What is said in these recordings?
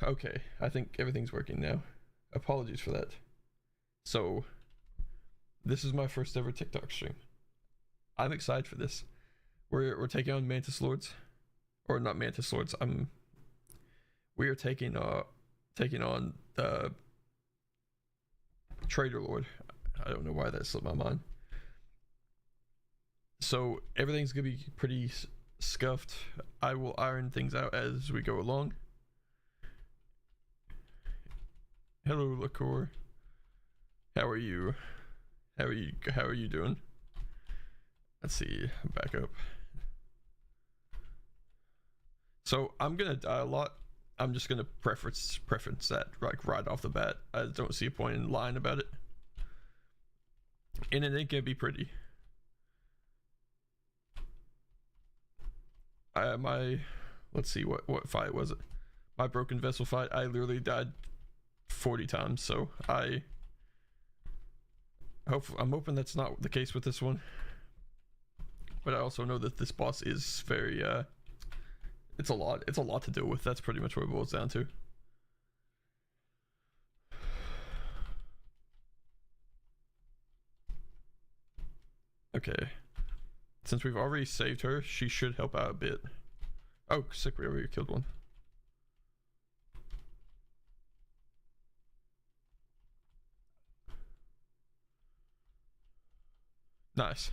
Okay, I think everything's working now. Apologies for that. So, this is my first ever TikTok stream. I'm excited for this. We're taking on Mantis Lords, or not Mantis Lords. We are taking on the Traitor Lord. I don't know why that slipped my mind. So everything's gonna be pretty scuffed. I will iron things out as we go along. Hello, Liquor. How are you? How are you doing? Let's see. Back up. So I'm gonna die a lot. I'm just gonna preference that like right off the bat. I don't see a point in lying about it. And it ain't gonna be pretty. Let's see, what fight was it? My broken vessel fight. I literally died 40 times. So I'm hoping that's not the case with this one. But I also know that this boss is very it's a lot to deal with. That's pretty much what it boils down to. Okay, since we've already saved her, she should help out a bit. Oh, sick, we already killed one. Nice.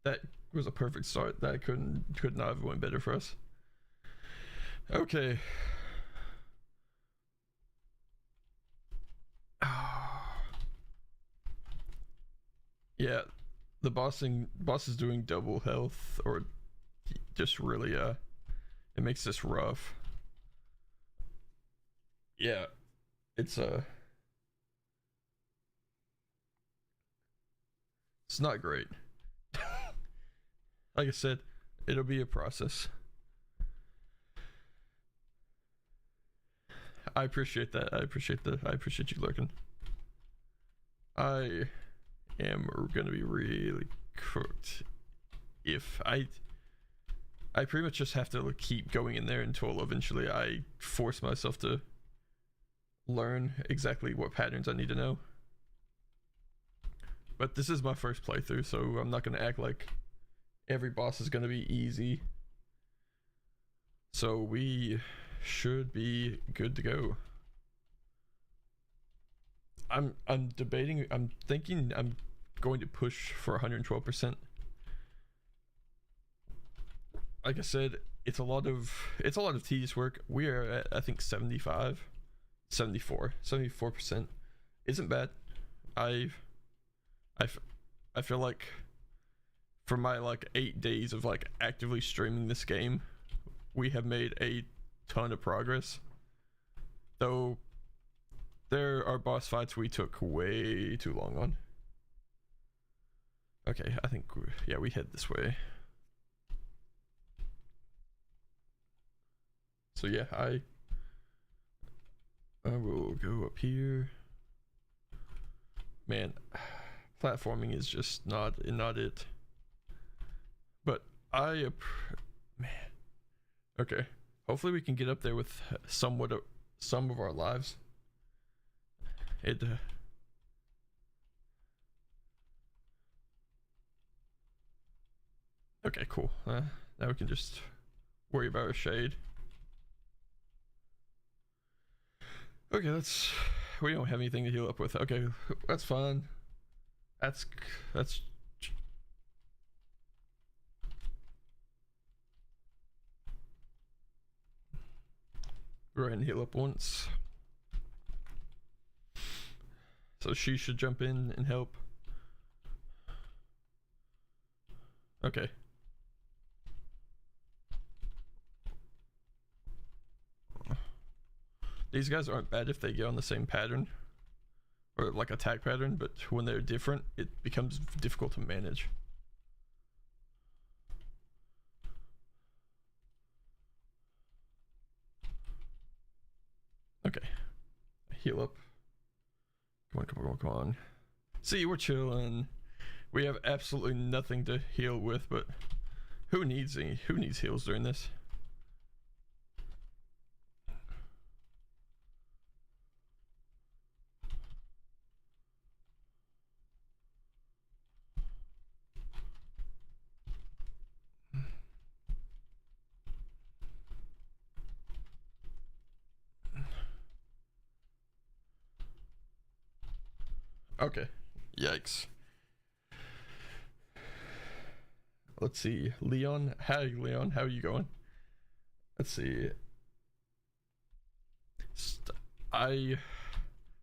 That was a perfect start. That could not have went better for us. Okay. Yeah, the boss is doing double health, or just really it makes this rough. Yeah, it's it's not great. Like I said, it'll be a process. I appreciate that. I appreciate you lurking. I am gonna be really cooked if I pretty much just have to keep going in there until eventually I force myself to learn exactly what patterns I need to know. But this is my first playthrough, so I'm not gonna act like every boss is gonna be easy. So we should be good to go. I'm debating, I'm thinking I'm going to push for 112%. Like I said, it's a lot of tedious work. We are at, I think, 74% isn't bad. I feel like for my like 8 days of like actively streaming this game, we have made a ton of progress. Though there are boss fights we took way too long on. Okay, I think we head this way. So yeah, I will go up here. Man, platforming is just not it. But man, okay. Hopefully we can get up there with some of our lives. Okay, cool. Now we can just worry about our shade. Okay, we don't have anything to heal up with. Okay, that's fine. That's go ahead and heal up once. So she should jump in and help. Okay. These guys aren't bad if they get on the same pattern, or like attack pattern, but when they're different, it becomes difficult to manage. Okay, heal up. Come on. See, we're chilling. We have absolutely nothing to heal with, but who needs heals during this? Okay. Yikes. Let's see. Leon. Hi, Leon. How are you going? Let's see. I,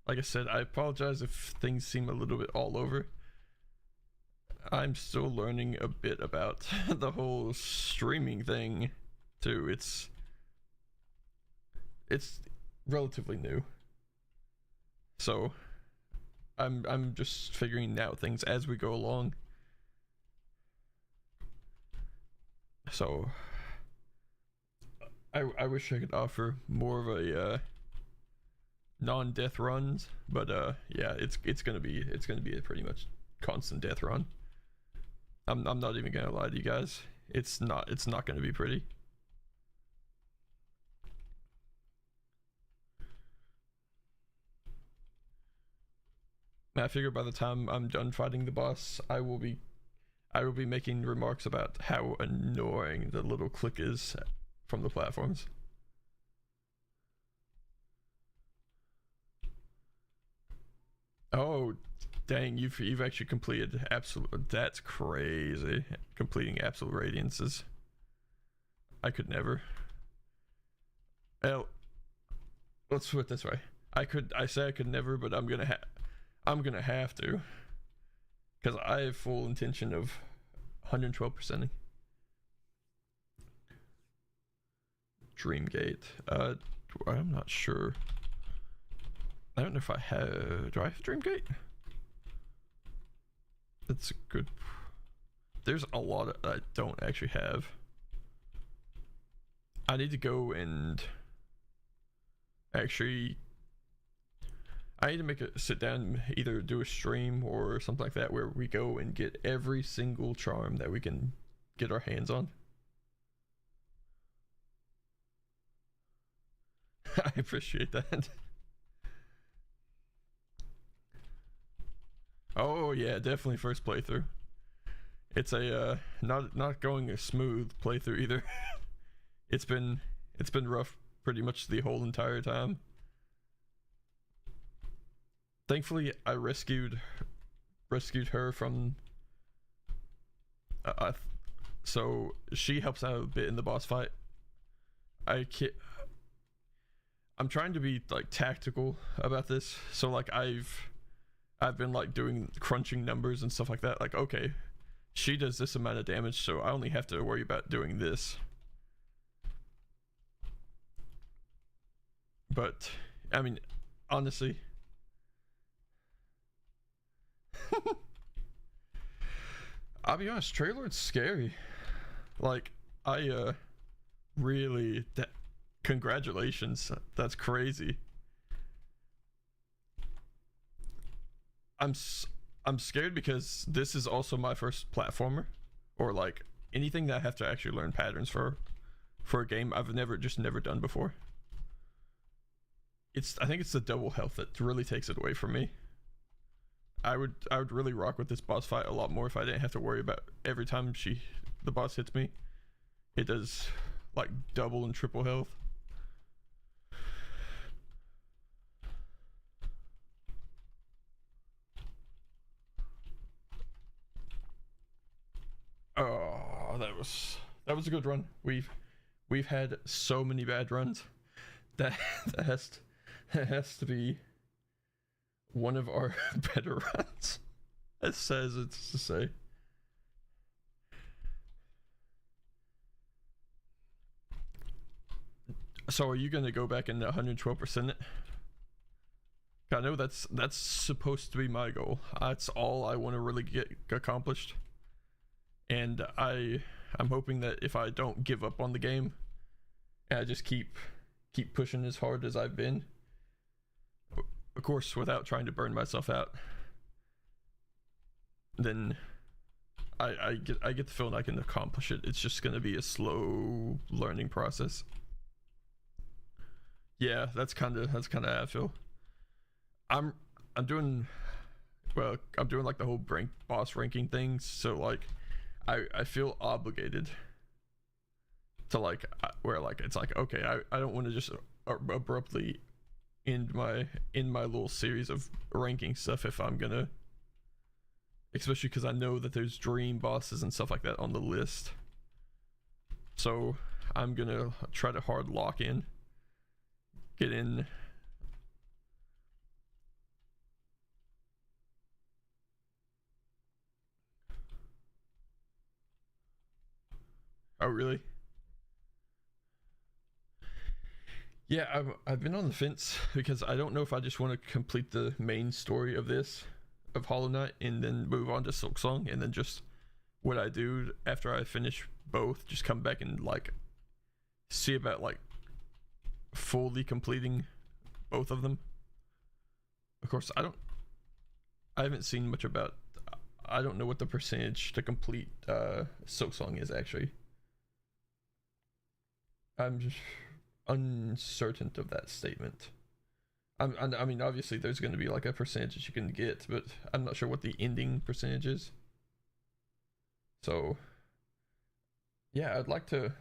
like I said, I apologize if things seem a little bit all over. I'm still learning a bit about the whole streaming thing, too. It's relatively new, so I'm just figuring out things as we go along. So I wish I could offer more of a non-death runs, but yeah, it's gonna be a pretty much constant death run. I'm not even gonna lie to you guys. It's not gonna be pretty. I figure by the time I'm done fighting the boss, I will be making remarks about how annoying the little click is from the platforms. Oh, dang! You've actually completed absolute. That's crazy. Completing absolute radiances. I could never. Well, let's put it this way. I say I could never, but I'm gonna have to, because I have full intention of 112%ing. Dreamgate. I'm not sure. I don't know if I have. Do I have Dreamgate? That's a good. There's a lot of, I don't actually have. I need to go and actually. I need to make a sit down, either do a stream or something like that, where we go and get every single charm that we can get our hands on. I appreciate that. Oh yeah, definitely first playthrough. It's a not going a smooth playthrough either. it's been rough pretty much the whole entire time. Thankfully, I rescued her from. So she helps out a bit in the boss fight. I'm trying to be like tactical about this. So like I've been like doing crunching numbers and stuff like that. Like, okay, she does this amount of damage, so I only have to worry about doing this. But I mean, honestly. I'll be honest, Trailord's scary. Like, I really congratulations. That's crazy. I'm scared because this is also my first platformer, or like anything that I have to actually learn patterns for a game I've never done before. I think it's the double health that really takes it away from me. I would really rock with this boss fight a lot more if I didn't have to worry about every time the boss hits me. It does like double and triple health. Oh, that was a good run. We've had so many bad runs. That has to be one of our better runs, as sad as it's to say. So are you gonna go back and 112% it? I know that's supposed to be my goal. That's all I want to really get accomplished. And I'm hoping that if I don't give up on the game, and I just keep pushing as hard as I've been, of course without trying to burn myself out, then I get the feeling I can accomplish it. It's just gonna be a slow learning process. Yeah, that's kind of how I feel. I'm doing like the whole boss ranking thing, so like I feel obligated to like where like it's like, okay, I don't want to just abruptly in my little series of ranking stuff if I'm gonna, especially because I know that there's dream bosses and stuff like that on the list. So I'm gonna try to hard lock in, get in. Oh really? Yeah, I've been on the fence because I don't know if I just want to complete the main story of this, of Hollow Knight, and then move on to Silksong, and then just what I do after I finish both, just come back and like see about like fully completing both of them. Of course, I haven't seen much about. I don't know what the percentage to complete Silksong is actually. I'm just uncertain of that statement. I mean, obviously, there's going to be like a percentage that you can get, but I'm not sure what the ending percentage is. So, yeah, I'd like to.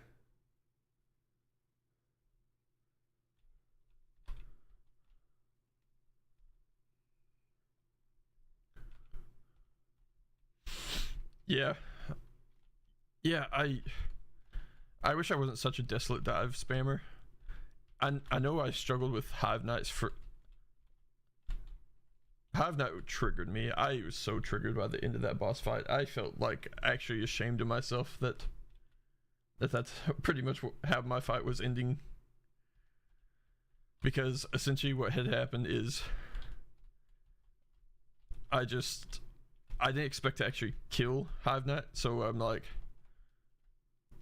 Yeah, yeah. I wish I wasn't such a Desolate Dive spammer. I know I struggled with Hive Knights for. Hive Knight triggered me. I was so triggered by the end of that boss fight. I felt like actually ashamed of myself that's pretty much how my fight was ending. Because essentially what had happened is I didn't expect to actually kill Hive Knight, so I'm like,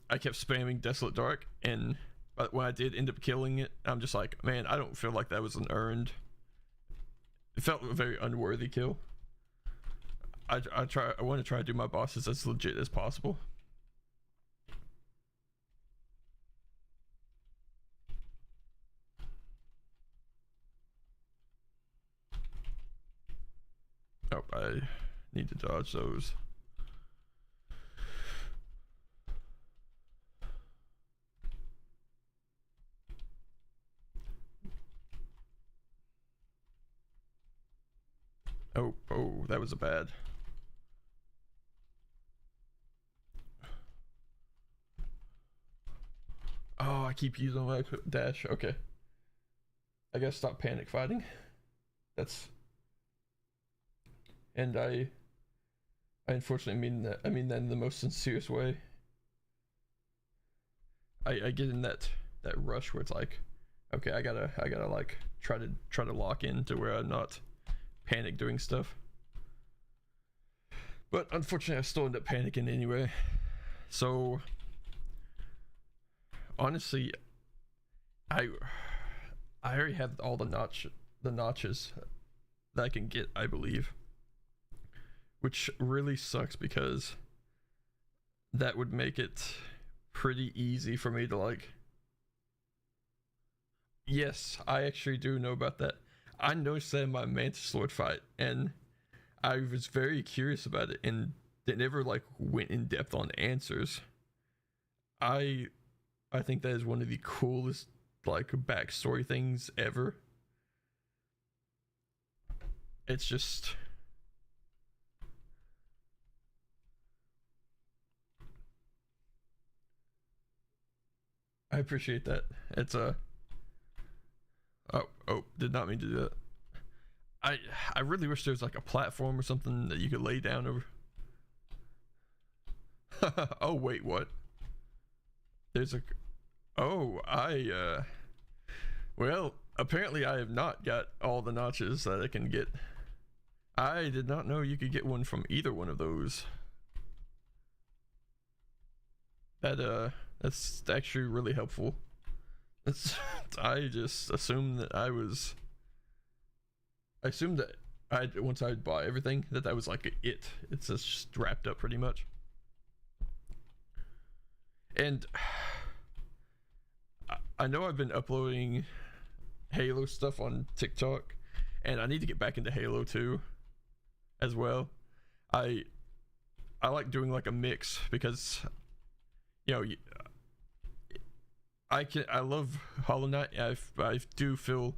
I kept spamming Desolate Dark, and but when I did end up killing it, I'm just like, man, I don't feel like that was an earned. It felt a very unworthy kill. I want to try to do my bosses as legit as possible. Oh, I need to dodge those. Oh, that was a bad. Oh, I keep using my dash. Okay. I gotta stop panic fighting. That's. And I unfortunately mean that. I mean that in the most sincerest way. I get in that rush where it's like, okay, I gotta like try to lock in to where I'm not panic doing stuff. But unfortunately, I still end up panicking anyway. So honestly, I already have all the notches that I can get, I believe, which really sucks because that would make it pretty easy for me to like. Yes, I actually do know about that. I noticed that in my Mantis Lord fight, and I was very curious about it, and they never like went in depth on answers. I I think that is one of the coolest like backstory things ever. It's just I appreciate that. It's a oh, did not mean to do that. I I really wish there was like a platform or something that you could lay down over. Oh wait, what? There's a oh well, apparently I have not got all the notches that I can get. I did not know you could get one from either one of those. That's actually really helpful. That's I just assumed that I assumed that I once I'd buy everything that was like it. It's just wrapped up pretty much. And I know I've been uploading Halo stuff on TikTok, and I need to get back into Halo too, as well. I I like doing like a mix because you know I love Hollow Knight. I do feel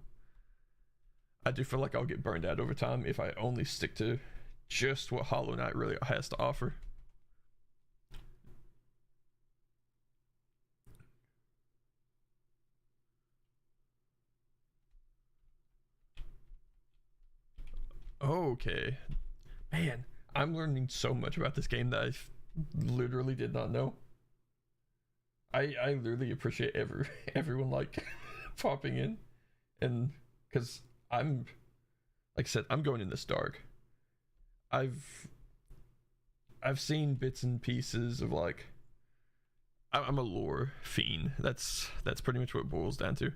I do feel like I'll get burned out over time if I only stick to just what Hollow Knight really has to offer. Okay. Man, I'm learning so much about this game that I literally did not know. I literally appreciate everyone like popping in, and because I'm, like I said, I'm going in this dark. I've I've seen bits and pieces of like I'm a lore fiend. That's pretty much what it boils down to.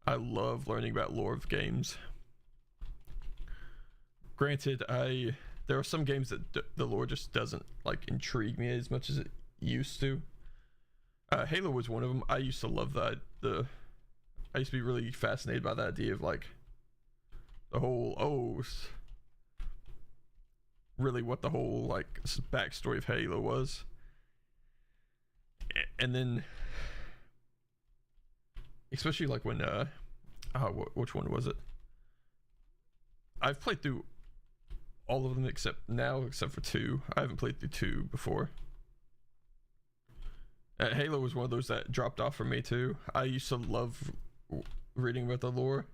I love learning about lore of games. Granted, there are some games that the lore just doesn't like intrigue me as much as it used to. Halo was one of them. I used to love that. I used to be really fascinated by the idea of like the whole really what the whole like backstory of Halo was. And then especially like when which one was it? I've played through all of them except for 2. I haven't played through 2 before. Halo was one of those that dropped off for me too. I used to love reading about the lore.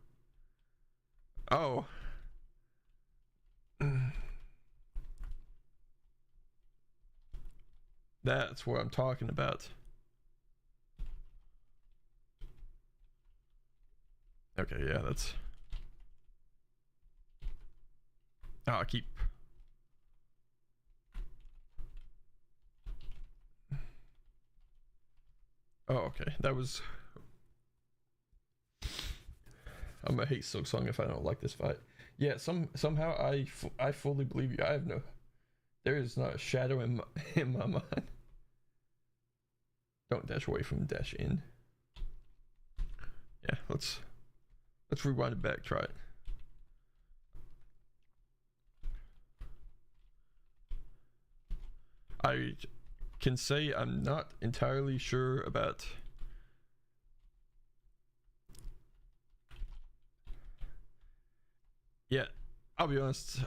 Oh. That's what I'm talking about. Okay, yeah, that's... I keep... Oh, okay, that was... I'm gonna hate Silksong if I don't like this fight. Yeah, somehow I fully believe you. I have no... There is not a shadow in my mind. Don't dash away from dash in. Yeah, let's rewind it back, try it. I can say I'm not entirely sure about yeah, I'll be honest.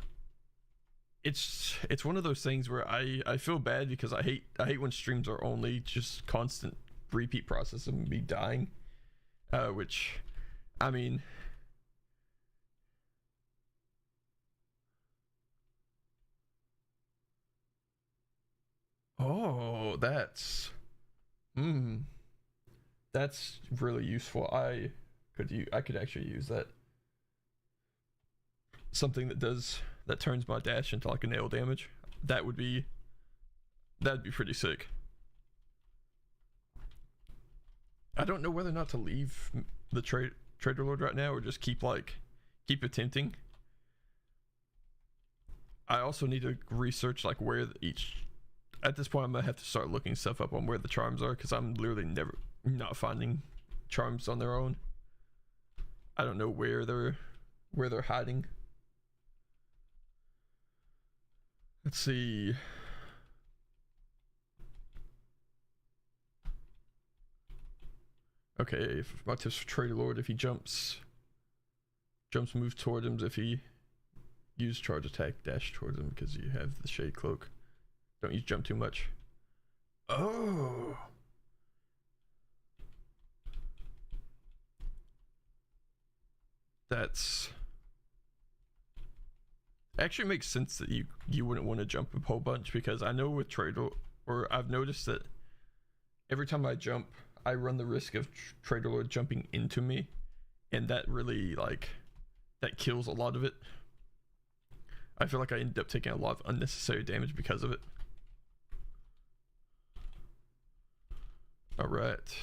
It's one of those things where I feel bad because I hate when streams are only just constant repeat process of me dying. Which I mean oh that's really useful. I could actually use that. Something that turns my dash into like a nail damage. That'd be pretty sick. I don't know whether or not to leave the Traitor Lord right now or just keep attempting. I also need to research like where each. At this point, I'm gonna have to start looking stuff up on where the charms are because I'm literally never not finding charms on their own. I don't know where they're hiding. Let's see. Okay, if my tips for Traitor Lord, if he jumps, move toward him. If he use charge attack, dash towards him because you have the shade cloak. Don't use jump too much. Oh. That's actually makes sense that you wouldn't want to jump a whole bunch because I know with Traitor, or I've noticed that every time I jump, I run the risk of Traitor Lord jumping into me, and that really that kills a lot of it. I feel like I end up taking a lot of unnecessary damage because of it. All right,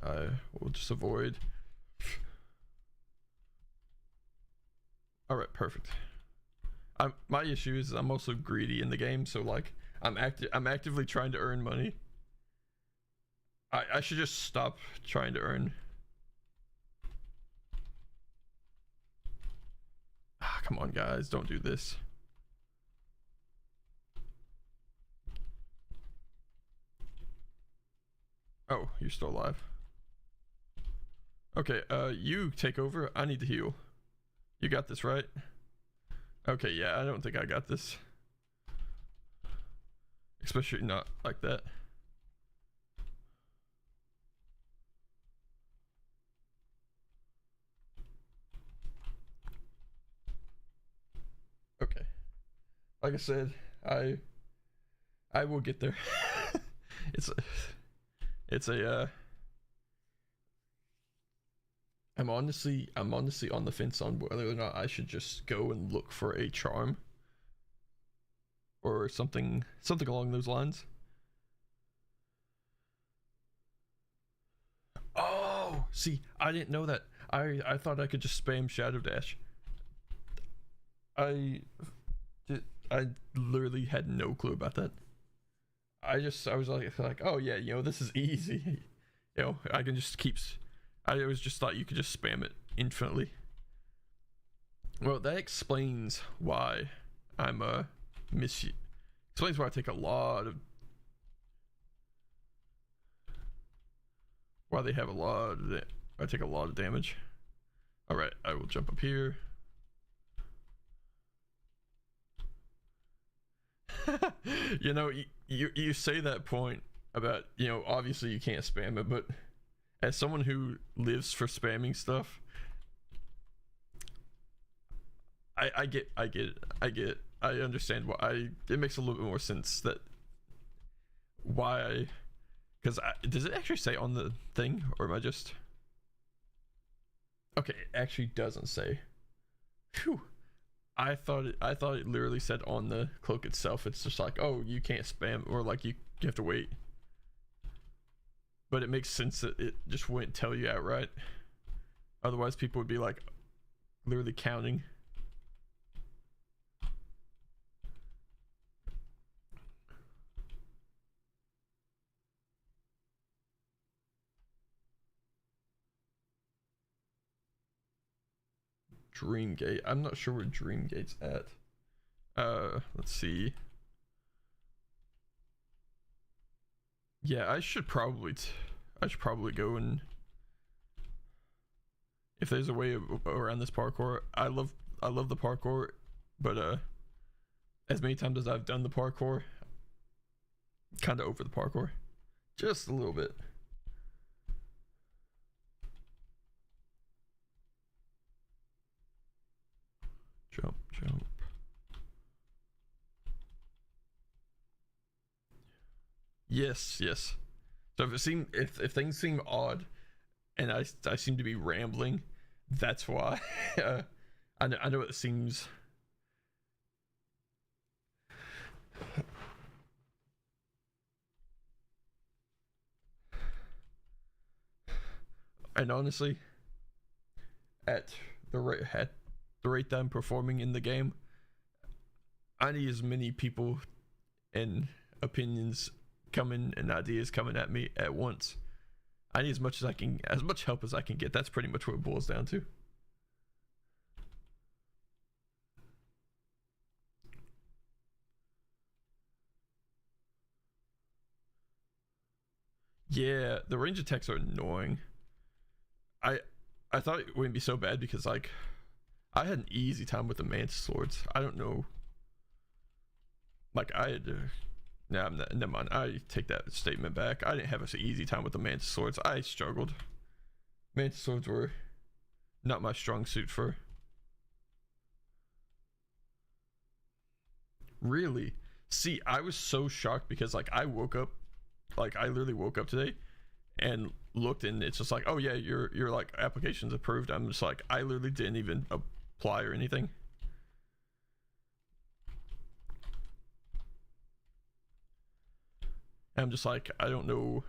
I will just avoid. All right, perfect. My issue is I'm also greedy in the game, so like I'm actively trying to earn money. I should just stop trying to earn. Come on, guys, don't do this. Oh, you're still alive. Okay, you take over. I need to heal. You got this, right? Okay, yeah, I don't think I got this. Especially not like that. Okay. Like I said, I will get there. it's a, it's a I'm honestly on the fence on whether or not I should just go and look for a charm or something along those lines. Oh, see, I didn't know that. I thought I could just spam Shadow Dash. I I literally had no clue about that. I was like, oh yeah, this is easy. I can just keep. I always just thought you could just spam it infinitely. Well, that explains why I'm explains why I take a lot of. Why they have a lot of. I take a lot of damage. All right, I will jump up here. You say that point about obviously you can't spam it, but as someone who lives for spamming stuff, I get it. I understand why. It makes a little bit more sense that why. Because does it actually say on the thing, or am I just? Okay, it actually doesn't say. Phew. I thought it literally said on the cloak itself. It's just like, oh, you can't spam, or like you have to wait. But it makes sense that it just wouldn't tell you outright. Otherwise, people would be like, literally counting. Dreamgate. I'm not sure where Dreamgate's at. Let's see. Yeah, I should probably go and if there's a way around this parkour. I love the parkour, but as many times as I've done the parkour, kind of over the parkour, just a little bit. Jump. Yes. So if things seem odd, and I seem to be rambling, that's why. I know it seems. And honestly, at the rate that I'm performing in the game, I need as many people and opinions coming and ideas coming at me at once. I need as much help as I can get. That's pretty much what it boils down to. Yeah, the range attacks are annoying. I I thought it wouldn't be so bad because like I had an easy time with the mantis swords. I don't know. Like I had to. Nah, never mind. I take that statement back. I didn't have an easy time with the mantis swords. I struggled. Mantis swords were not my strong suit for. Really? See, I was so shocked because like I woke up, like I literally woke up today and looked and it's just like, oh yeah, your like application's approved. I'm just like, I literally didn't even apply or anything. I'm just like, I don't know.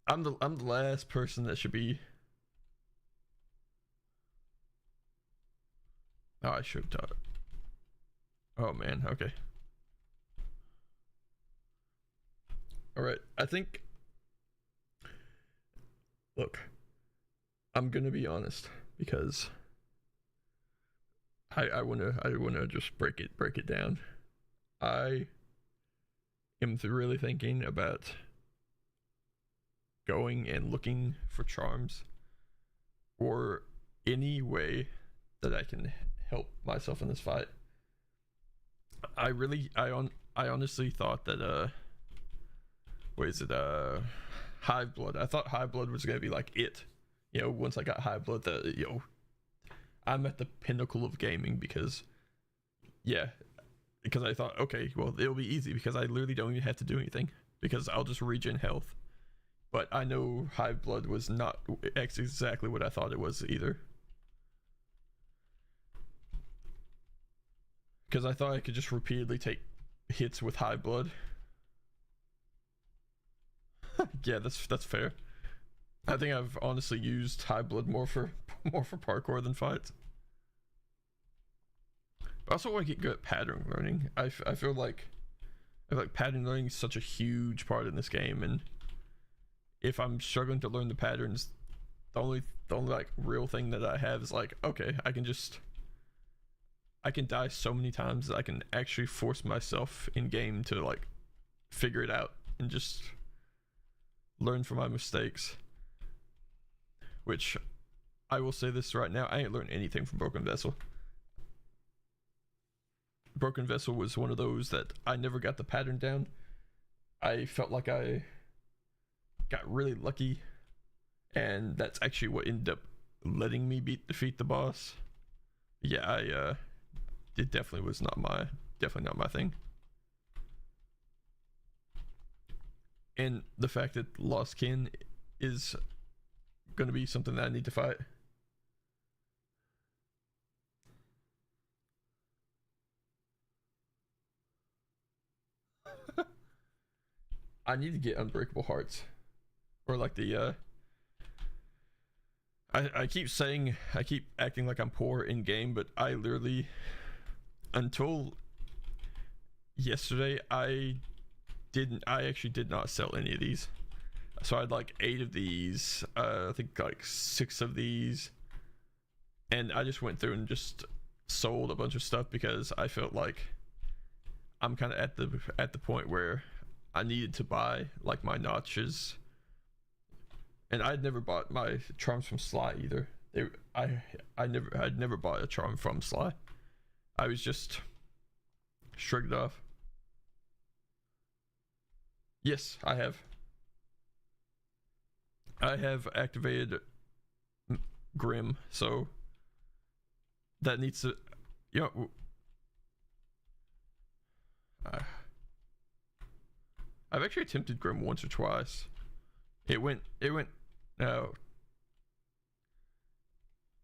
I'm the last person that should be. Oh, I should have taught it. Oh man, okay. All right, I think. Look, I'm gonna be honest because I wanna just break it down. I am really thinking about going and looking for charms or any way that I can help myself in this fight. I honestly thought that what is it, Hive Blood. I thought Hive Blood was gonna be like it. You know, once I got Hive Blood, I'm at the pinnacle of gaming because I thought, okay, well, it'll be easy because I literally don't even have to do anything because I'll just regen health. But I know Hive Blood was not exactly what I thought it was either. Because I thought I could just repeatedly take hits with Hive Blood. Yeah, that's fair. I think I've honestly used Hive Blood more for parkour than fights. But I also want to get good at pattern learning. I feel like pattern learning is such a huge part in this game, and if I'm struggling to learn the patterns, the only like real thing that I have is like, okay, I can die so many times that I can actually force myself in game to like figure it out and just learn from my mistakes. Which I will say this right now, I ain't learned anything from Broken Vessel. Broken Vessel was one of those that I never got the pattern down. I felt like I got really lucky, and that's actually what ended up letting me defeat the boss. Yeah, it definitely was not my thing. And the fact that Lost Kin is gonna be something that I need to fight. I need to get Unbreakable Hearts, or like the I keep acting like I'm poor in game, but I literally, until yesterday, I actually did not sell any of these. So I had like 8 of these, I think like 6 of these, and I just went through and just sold a bunch of stuff because I felt like I'm kind of at the point where I needed to buy like my notches, and I'd never bought my charms from Sly either. I'd never bought a charm from Sly. I was just shrugged off. Yes, I have activated Grim, so that needs to, you know, I've actually attempted Grim once or twice. It went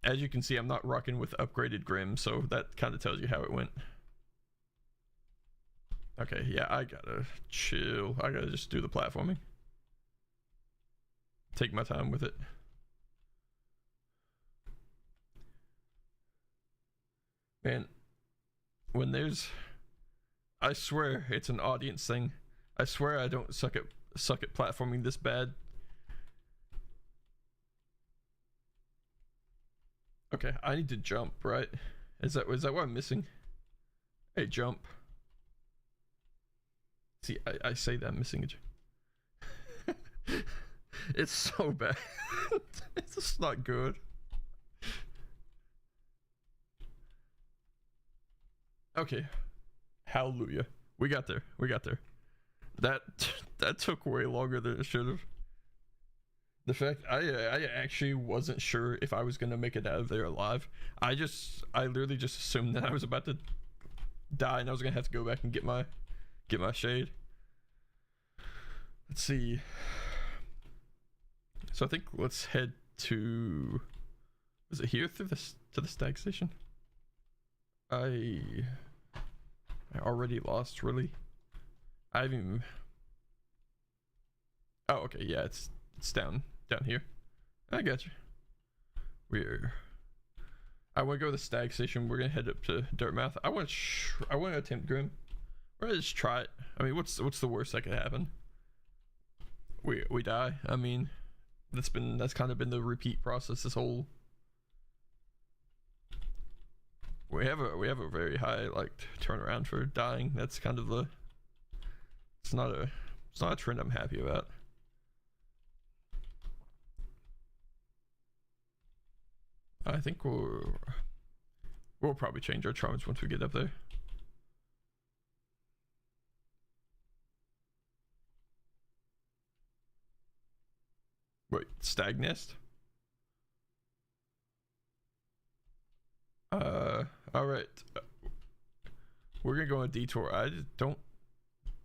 as you can see, I'm not rocking with upgraded Grim, so that kind of tells you how it went. Okay, yeah, I gotta chill. I gotta just do the platforming. Take my time with it. Man, when there's, I swear it's an audience thing. I swear I don't suck at platforming this bad. Okay, I need to jump, right? Is that what I'm missing? Hey, jump. See, I say that I'm missing a jump. It's so bad. It's just not good. Okay. Hallelujah. We got there. That took way longer than it should have. The fact I actually wasn't sure if I was gonna make it out of there alive. I literally just assumed that I was about to die and I was gonna have to go back and get my shade. Let's see. So I think let's head to, is it here through this to the stag station? I already lost, really. I haven't even, oh okay, yeah, it's down here. I got you. I want to go to the stag station. We're gonna head up to Dirtmouth. I want to attempt Grim. We're gonna just try it. I mean, what's the worst that could happen? We die. I mean, that's kind of been the repeat process this whole. We have a very high like turnaround for dying. That's kind of the. It's not a trend I'm happy about. I think we'll probably change our charms once we get up there. Wait, stag nest? All right. We're gonna go on a detour. I just don't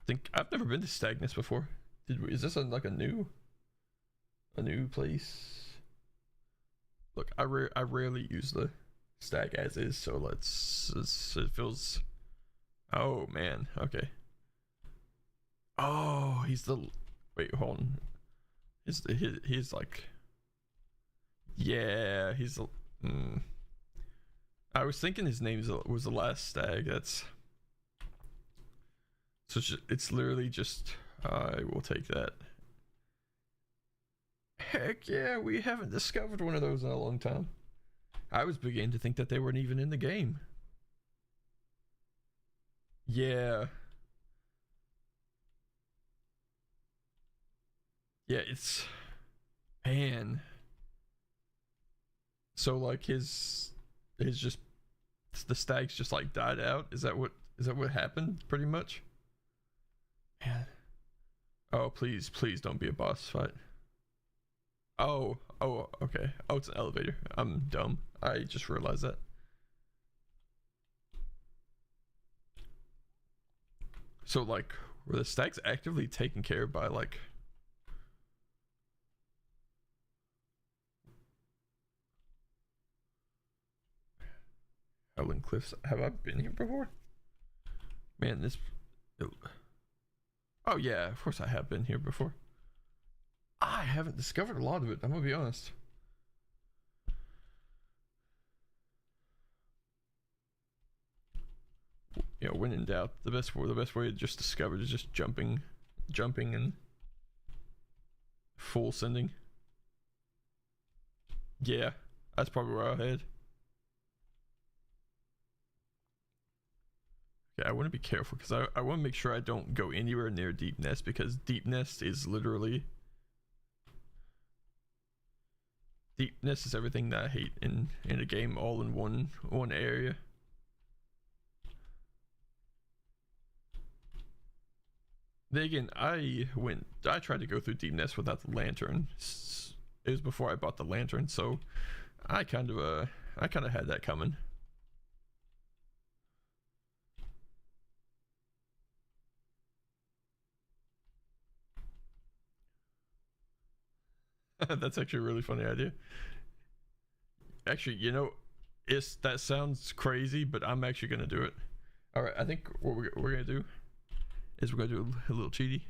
think I've never been to stag nest before. Is this like a new place? Look, I rarely use the stag as is, so it feels. Oh man, okay. Oh, he's the. Wait, hold on. He's like. Yeah, he's. I was thinking his name was the last stag. That's. So it's literally just. I will take that. Heck yeah, we haven't discovered one of those in a long time. I was beginning to think that they weren't even in the game. Yeah. Yeah, it's. Man. So like his just the stags just like died out. Is that what happened pretty much? Man. Oh, please don't be a boss fight. Oh, okay. Oh, it's an elevator. I'm dumb. I just realized that. So like were the stags actively taken care of by like Howling Cliffs? Have I been here before? Man, this. Oh yeah, of course I have been here before. I haven't discovered a lot of it. I'm gonna be honest. You know, when in doubt, the best way to just discover is just jumping and full sending. Yeah, that's probably where I'll head. Yeah, I want to be careful because I want to make sure I don't go anywhere near Deep Nest because Deep Nest is literally. Deep Nest is everything that I hate in a game all in one area. Then again, I tried to go through Deep Nest without the lantern. It was before I bought the lantern, so I kind of had that coming. That's actually a really funny idea. Actually, that sounds crazy, but I'm actually gonna do it. All right, I think what we're gonna do is we're gonna do a little cheaty.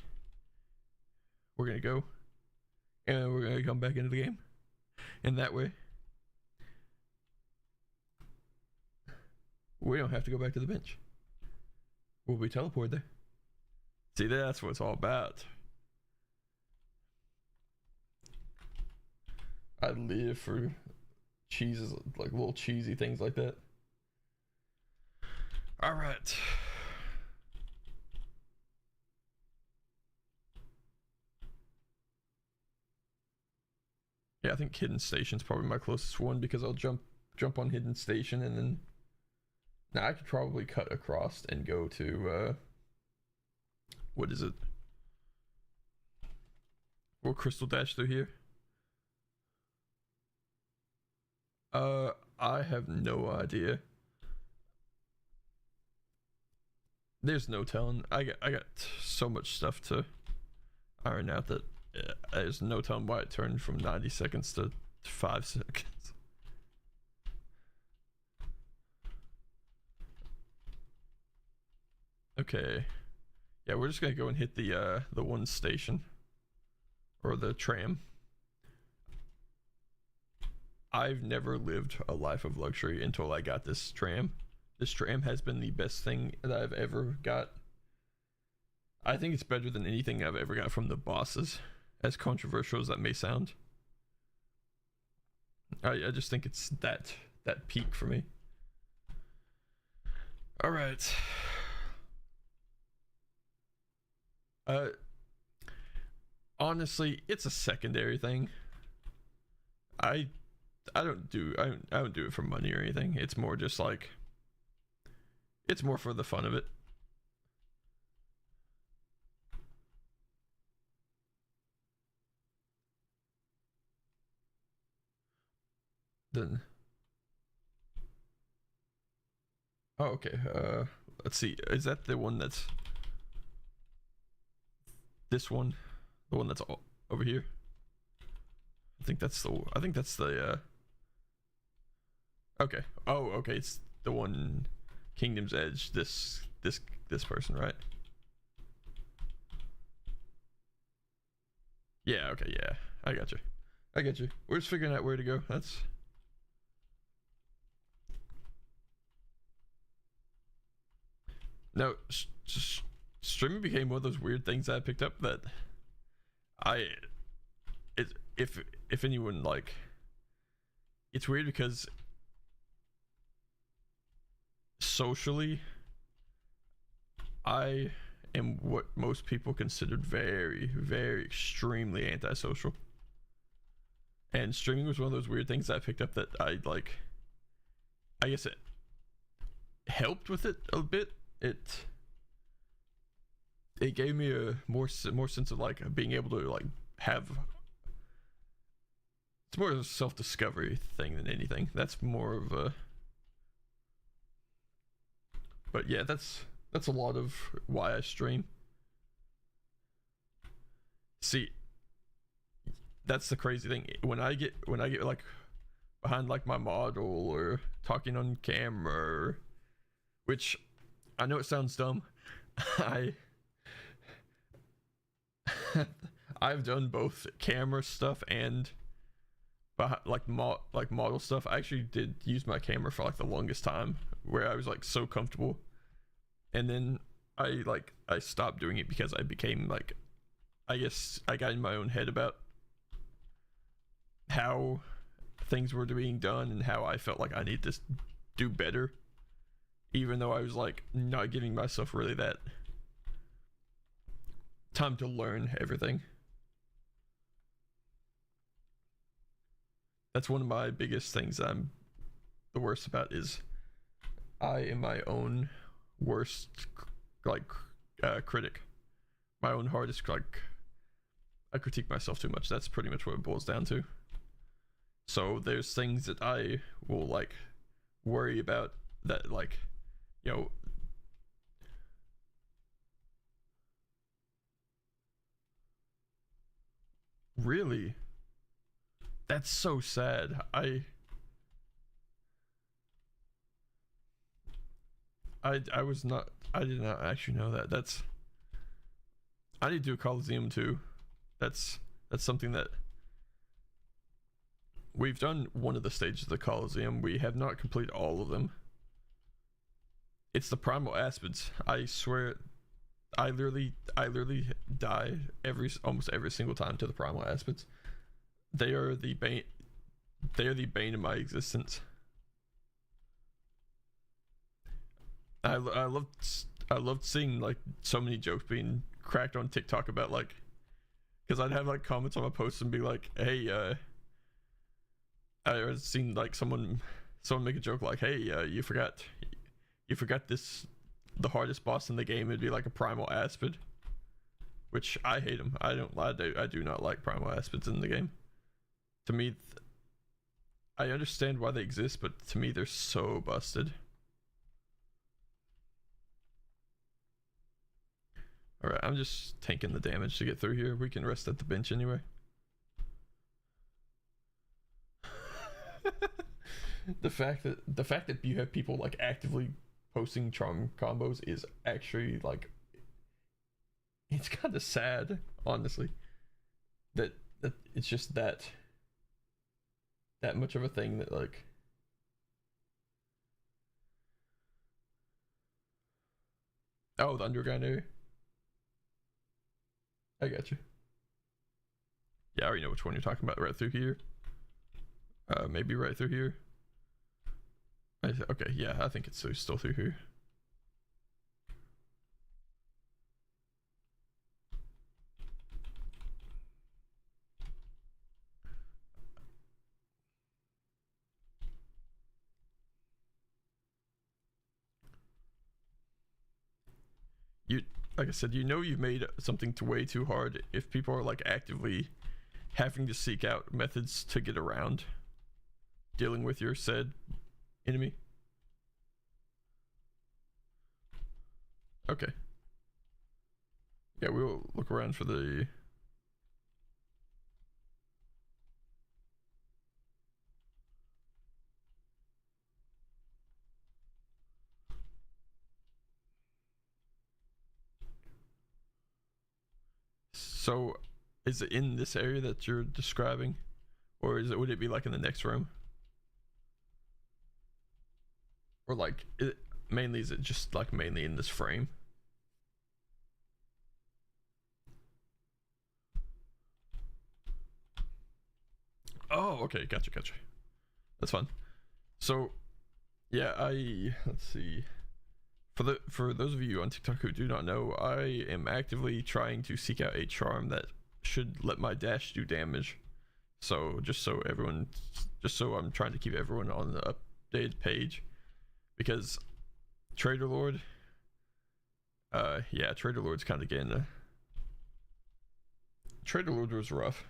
We're gonna go, and we're gonna come back into the game, and that way we don't have to go back to the bench. We'll be teleported there. See, that's what it's all about. I live for cheeses, like little cheesy things like that. All right. Yeah, I think Hidden Station's probably my closest one because I'll jump on Hidden Station and then. Now I could probably cut across and go to what is it? We'll crystal dash through here. I have no idea. There's no telling. I got so much stuff to iron out that there's no telling why it turned from 90 seconds to 5 seconds. Okay. Yeah, we're just gonna go and hit the one station. Or the tram. I've never lived a life of luxury until I got this tram. This tram has been the best thing that I've ever got. I think it's better than anything I've ever got from the bosses, as controversial as that may sound. I just think it's that peak for me. All right. Honestly, it's a secondary thing. I I don't do it for money or anything. It's more just like, it's more for the fun of it. Then, oh, okay. Let's see. Is that the one that's this one? The one that's over here? I think that's the. Okay. Oh, okay. It's the one, Kingdom's Edge. This person, right? Yeah. Okay. Yeah. I got you. I get you. We're just figuring out where to go. That's. No, streaming became one of those weird things that I picked up that I, it, if anyone like, it's weird because socially, I am what most people considered very, very extremely antisocial. And streaming was one of those weird things that I picked up that I like. I guess it helped with it a bit. It gave me a more sense of like being able to like have. It's more of a self-discovery thing than anything. That's more of a. But yeah, that's a lot of why I stream. See, that's the crazy thing. When I get like behind like my model or talking on camera, which I know it sounds dumb. I've done both camera stuff and like model stuff. I actually did use my camera for like the longest time, where I was like so comfortable, and then I stopped doing it because I became like, I guess I got in my own head about how things were being done and how I felt like I need to do better, even though I was like not giving myself really that time to learn everything. That's one of my biggest things that I'm the worst about, is I am my own worst critic, my own hardest. Like, I critique myself too much. That's pretty much what it boils down to. So there's things that I will like worry about that, like, you know, really, that's so sad. I did not actually know that. I need to do a Coliseum too. That's something that we've done. One of the stages of the Coliseum. We have not completed all of them. It's the Primal Aspids. I swear, I literally die almost every single time to the Primal Aspids. They are the bane of my existence. I loved seeing like so many jokes being cracked on TikTok about like, because I'd have like comments on my posts and be like, hey, I seen like someone make a joke like, hey, you forgot this, the hardest boss in the game. It'd be like a Primal Aspid, which I hate him. I do not like Primal Aspids in the game. To me, I understand why they exist, but to me they're so busted. Alright, I'm just tanking the damage to get through here. We can rest at the bench anyway. the fact that you have people like actively posting charm combos is actually like, it's kind of sad, honestly, that it's just that much of a thing that like. Oh, the underground area. I got you. Yeah, I already know which one you're talking about. Right through here. Maybe right through here. Okay, yeah, I think it's still through here. you, like I said, you know you've made something way too hard if people are like actively having to seek out methods to get around dealing with your said enemy. Okay. Yeah, we'll look around for the... So, is it in this area that you're describing? Or would it be like in the next room? Or like, mainly, is it just like mainly in this frame? Oh, okay, gotcha. That's fun. So, yeah, let's see. For those of you on TikTok who do not know, I am actively trying to seek out a charm that should let my dash do damage. So just so I'm trying to keep everyone on the updated page, because Traitor Lord, yeah, Traitor Lord's kind of getting Traitor Lord was rough,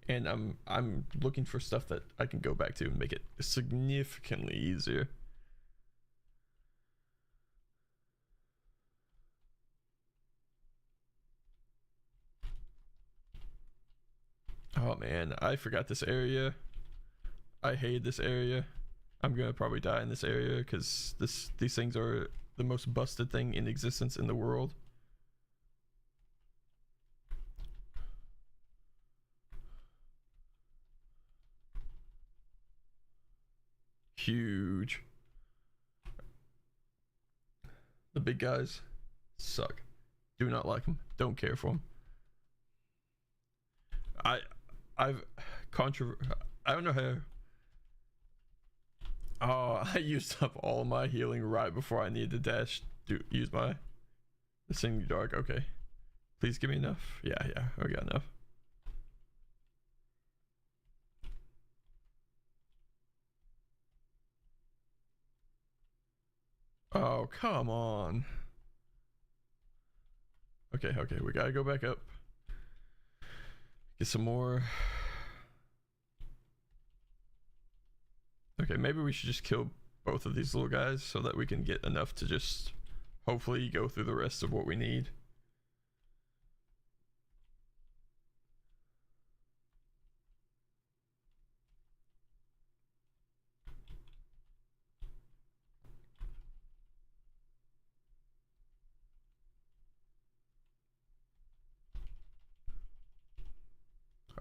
and I'm looking for stuff that I can go back to and make it significantly easier. Oh man, I forgot this area. I hate this area. I'm gonna probably die in this area because these things are the most busted thing in existence in the world. Huge. The big guys suck. Do not like them. Don't care for them. I've I don't know how. Oh, I used up all my healing right before I needed to dash. Use my Sing Dark. Okay, please give me enough. Yeah, I got enough. Oh, come on. Okay, we gotta go back up. Get some more. Okay, maybe we should just kill both of these little guys so that we can get enough to just hopefully go through the rest of what we need.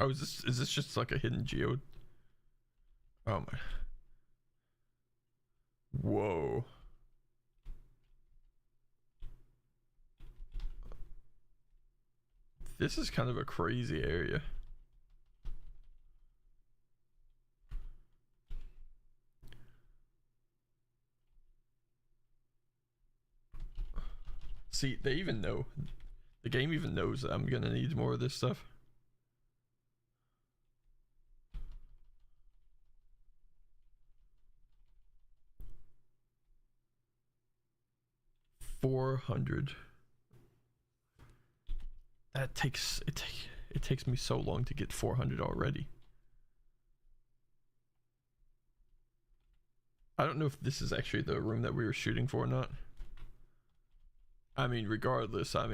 Oh, is this just like a hidden geode? Oh my. Whoa. This is kind of a crazy area. See, they even know. The game even knows that I'm gonna need more of this stuff. $400. That takes it takes me so long to get 400 already. I don't know if this is actually the room that we were shooting for or not. I mean, regardless, I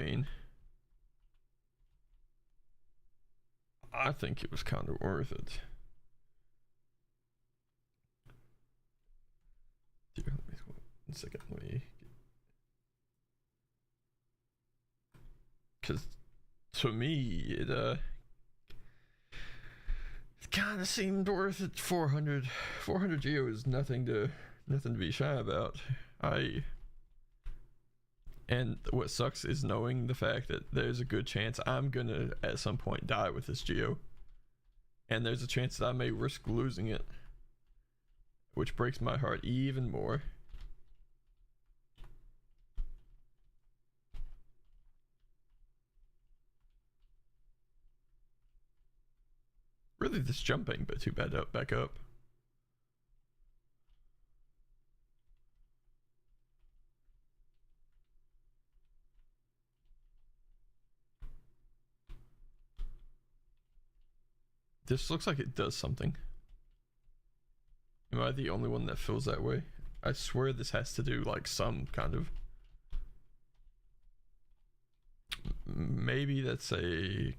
think it was kind of worth it. Here, let me, 1 second, let me... Because to me, it kind of seemed worth it. 400 geo is nothing to be shy about. And what sucks is knowing the fact that there's a good chance I'm gonna at some point die with this geo, and there's a chance that I may risk losing it, which breaks my heart even more. Really this jumping, but too bad back up. This looks like it does something. Am I the only one that feels that way? I swear this has to do like some kind of... Maybe that's a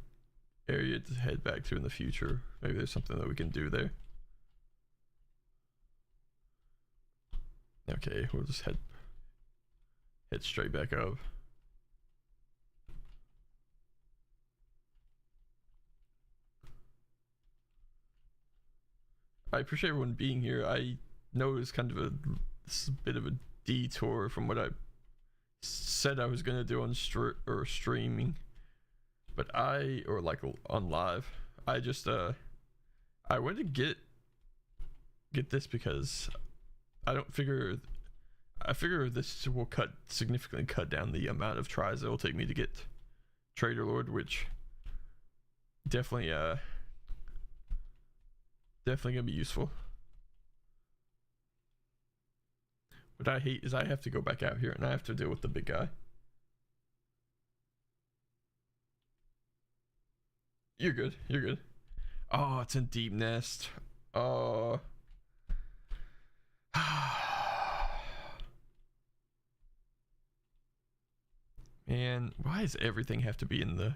area to head back to in the future. Maybe there's something that we can do there. Okay, we'll just head straight back up. I appreciate everyone being here. I know it's kind of a bit of a detour from what I said I was gonna do on streaming, but or like on live. I just I wanted to get this because I figure this will significantly cut down the amount of tries it will take me to get Traitor Lord, which definitely gonna be useful. What I hate is I have to go back out here and I have to deal with the big guy. You're good. You're good. Oh, it's in Deep Nest. Oh. Man, why does everything have to be in the...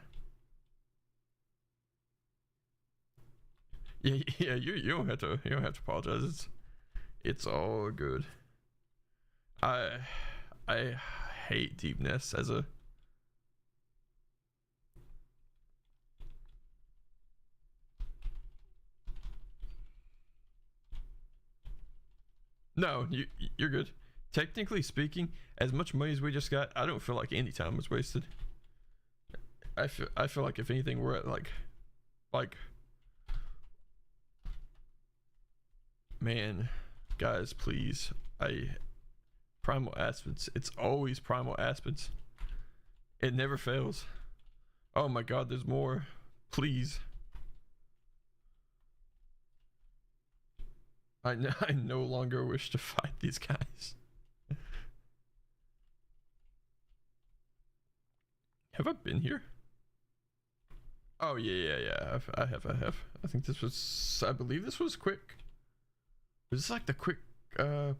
Yeah, you don't have to apologize. It's all good. I hate Deep Nest as a... No, you're good. Technically speaking, as much money as we just got, I don't feel like any time was wasted. I feel like if anything, we're at like man, guys, please. Primal Aspens. It's always Primal Aspens. It never fails. Oh my god, there's more. Please. I no longer wish to fight these guys. Have I been here? Oh yeah. I have. I think this was... I believe this was quick. Was this like the quick... Huh.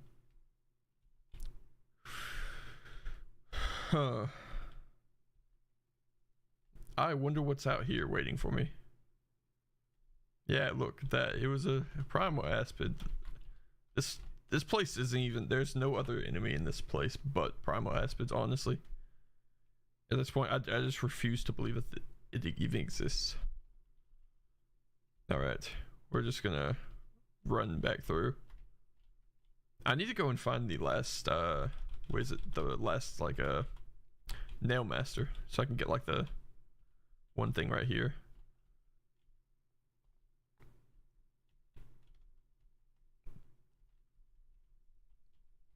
I wonder what's out here waiting for me. Yeah, look at that. It was a Primal Aspen. This place isn't even... There's no other enemy in this place but Primal Aspens, honestly. At this point, I just refuse to believe that it even exists. Alright. We're just gonna run back through. I need to go and find the last, what is it? The last, like, Nail Master. So I can get, like, the one thing right here.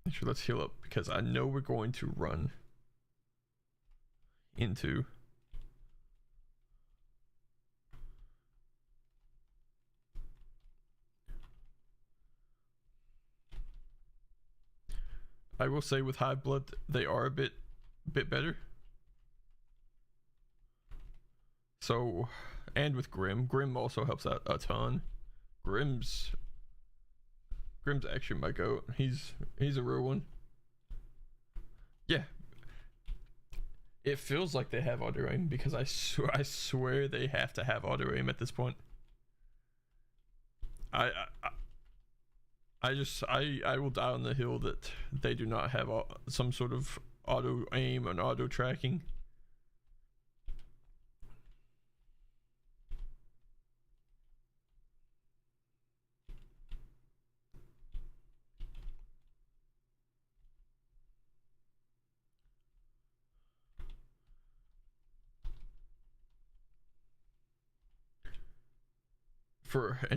Actually, let's heal up because I know we're going to run into... I will say with Hive Blood, they are a bit better. So, and with Grim also helps out a ton. Grim's actually my goat. He's a real one. Yeah. It feels like they have auto aim because I swear they have to have auto aim at this point. I will die on the hill that they do not have some sort of auto aim and auto tracking.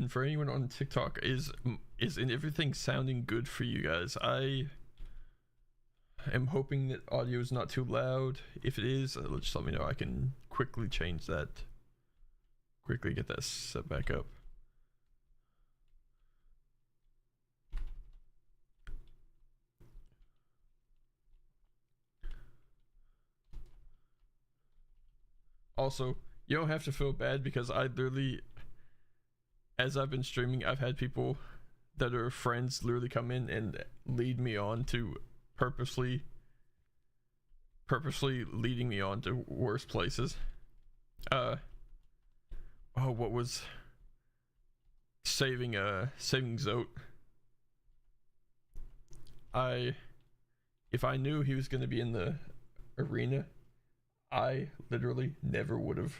For anyone on TikTok, is everything sounding good for you guys? I am hoping that audio is not too loud. If it is, just let me know. I can quickly change that. Quickly get that set back up. Also, you don't have to feel bad because I literally as I've been streaming, I've had people that are friends literally come in and lead me on to purposely leading me on to worse places. What was saving Zote? If I knew he was going to be in the arena, I literally never would have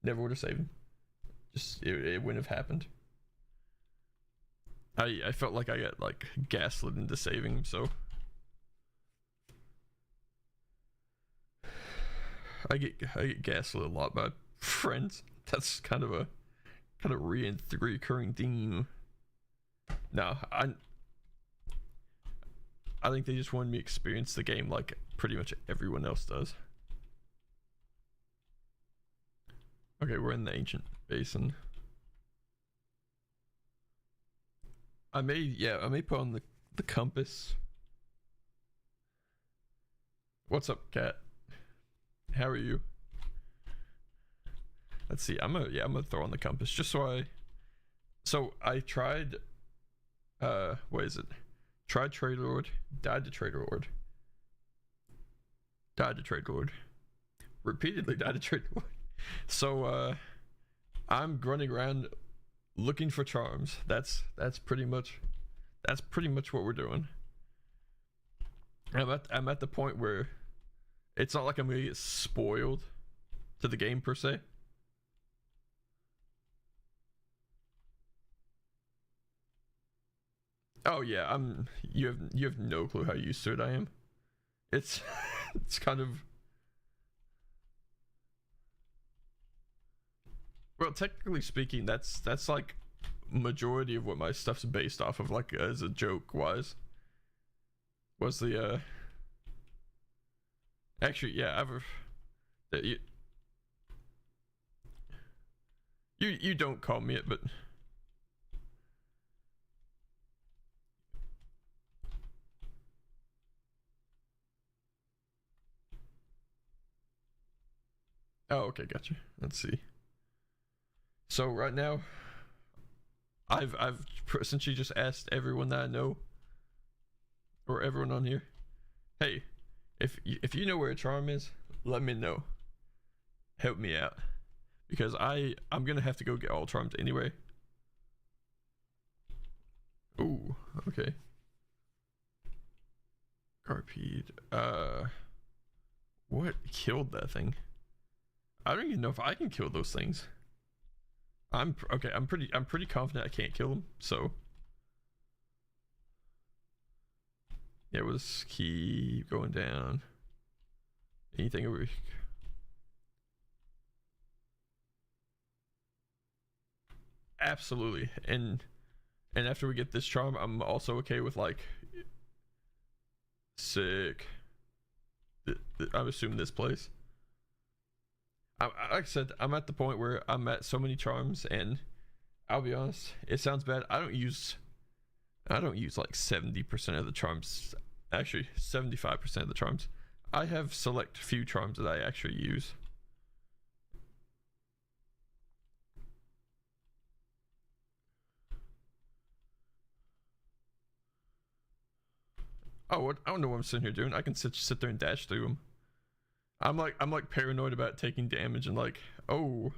saved him. Just it wouldn't have happened. I felt like I got like gaslit into saving him, so I get gaslit a lot by friends. That's kind of a recurring theme. No, I think they just wanted me to experience the game like pretty much everyone else does. Okay, we're in the ancient basin. I may put on the compass. What's up, cat? How are you? Let's see. I'm gonna throw on the compass just so I tried what is it? Tried Traitor Lord, died to Traitor Lord. Died to Traitor Lord. Repeatedly died to Traitor Lord. So I'm running around looking for charms. That's pretty much what we're doing. I'm at the point where it's not like I'm gonna get spoiled to the game per se. Oh yeah, you have no clue how used to it I am. It's it's kind of, well, technically speaking, that's like majority of what my stuff's based off of, like as a joke wise. Was the actually, yeah, you don't call me it, but oh, okay, gotcha. Let's see. So right now, I've essentially just asked everyone that I know, or everyone on here, hey, if you know where a charm is, let me know. Help me out, because I'm gonna have to go get all charms anyway. Ooh, okay. Garpede. What killed that thing? I don't even know if I can kill those things. I'm pretty confident I can't kill them, so yeah, we'll just keep going down. Anything over here? Absolutely. And after we get this charm, I'm also okay with like sick. I'm assuming this place. Like I said, I'm at the point where I'm at so many charms, and I'll be honest, it sounds bad. I don't use like 70% of the charms. Actually, 75% of the charms. I have select few charms that I actually use. Oh, what? I don't know what I'm sitting here doing. I can sit there and dash through them. I'm like paranoid about taking damage and like, oh.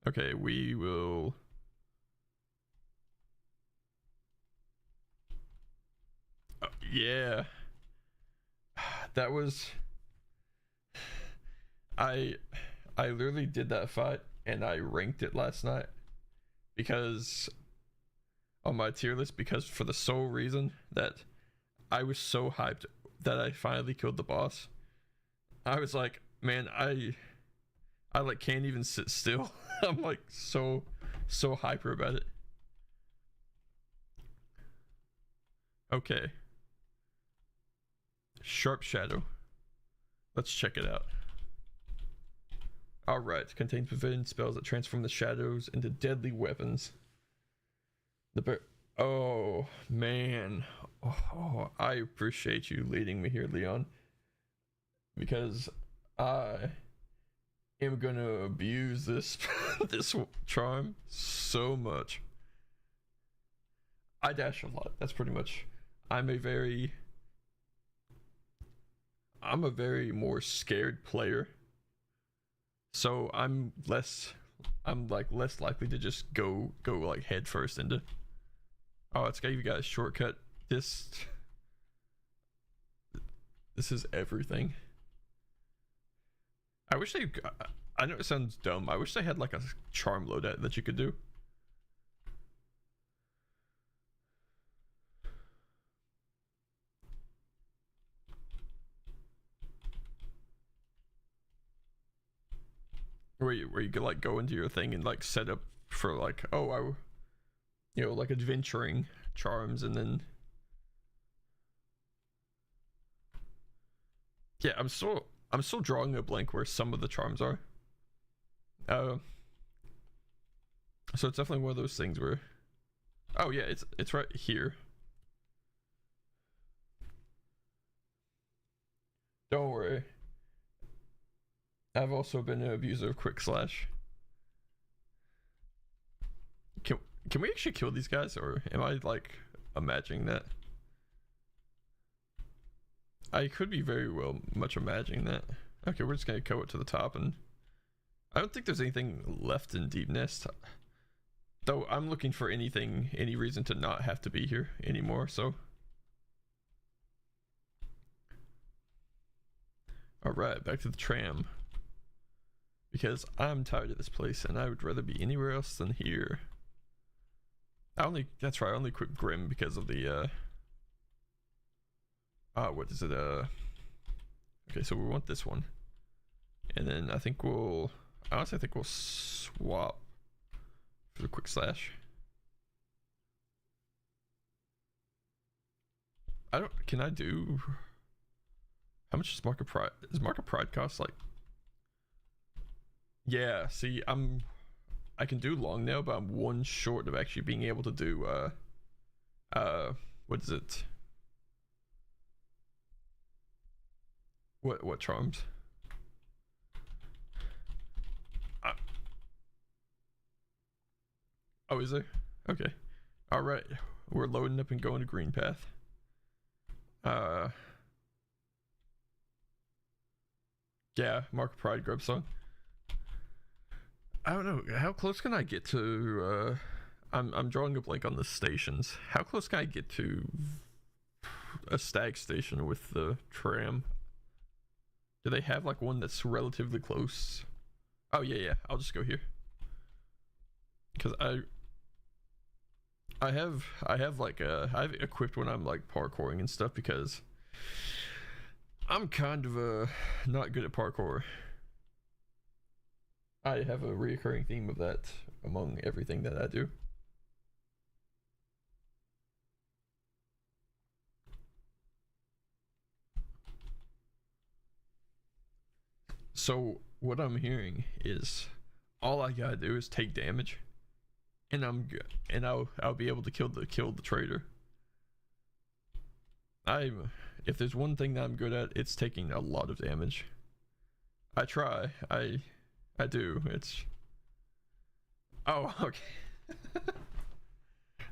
Okay, we will. Yeah. That was. I literally did that fight and I ranked it last night because on my tier list, because for the sole reason that I was so hyped that I finally killed the boss. I was like, man, I like can't even sit still. I'm like so hyper about it. Okay. Sharp Shadow. Let's check it out. Alright, contains forbidden spells that transform the shadows into deadly weapons. Oh, man. Oh, I appreciate you leading me here, Leon. because I am gonna abuse this this charm so much. I dash a lot. That's pretty much. I'm a very more scared player. So I'm like less likely to just go like head first into. Oh, it's gave you guys shortcut. This is everything. I wish they. I know it sounds dumb. I wish they had like a charm loadout that you could do. Where you could like go into your thing and like set up for like, oh, like adventuring charms, and then yeah, I'm still drawing a blank where some of the charms are. So it's definitely one of those things where, oh yeah, it's right here. Don't worry. I've also been an abuser of quick slash. Can we actually kill these guys, or am I like imagining that? I could be very well much imagining that. Okay, we're just gonna go it to the top, and I don't think there's anything left in Deep Nest. Though I'm looking for any reason to not have to be here anymore, so. Alright, back to the tram. Because I'm tired of this place and I would rather be anywhere else than here. That's right, I only quit Grim because of the, what is it, okay, so we want this one. And then I think honestly I think we'll swap for the quick slash. Can I do, how much does Mark of Pride, does Mark of Pride cost like, yeah, see, I can do long nail, but I'm one short of actually being able to do, what is it? What charms? Oh, is there? Okay. Alright. We're loading up and going to Green Path. Yeah, Mark of Pride grub song. I don't know, how close can I get to, I'm drawing a blank on the stations. How close can I get to a stag station with the tram? Do they have like one that's relatively close? Oh yeah, I'll just go here. Cause I have I've equipped when I'm like parkouring and stuff, because I'm kind of not good at parkour. I have a reoccurring theme of that among everything that I do. So what I'm hearing is all I gotta do is take damage, and I'm good, and I'll be able to kill the traitor. If there's one thing that I'm good at, it's taking a lot of damage. I try. I do. It's. Oh, okay.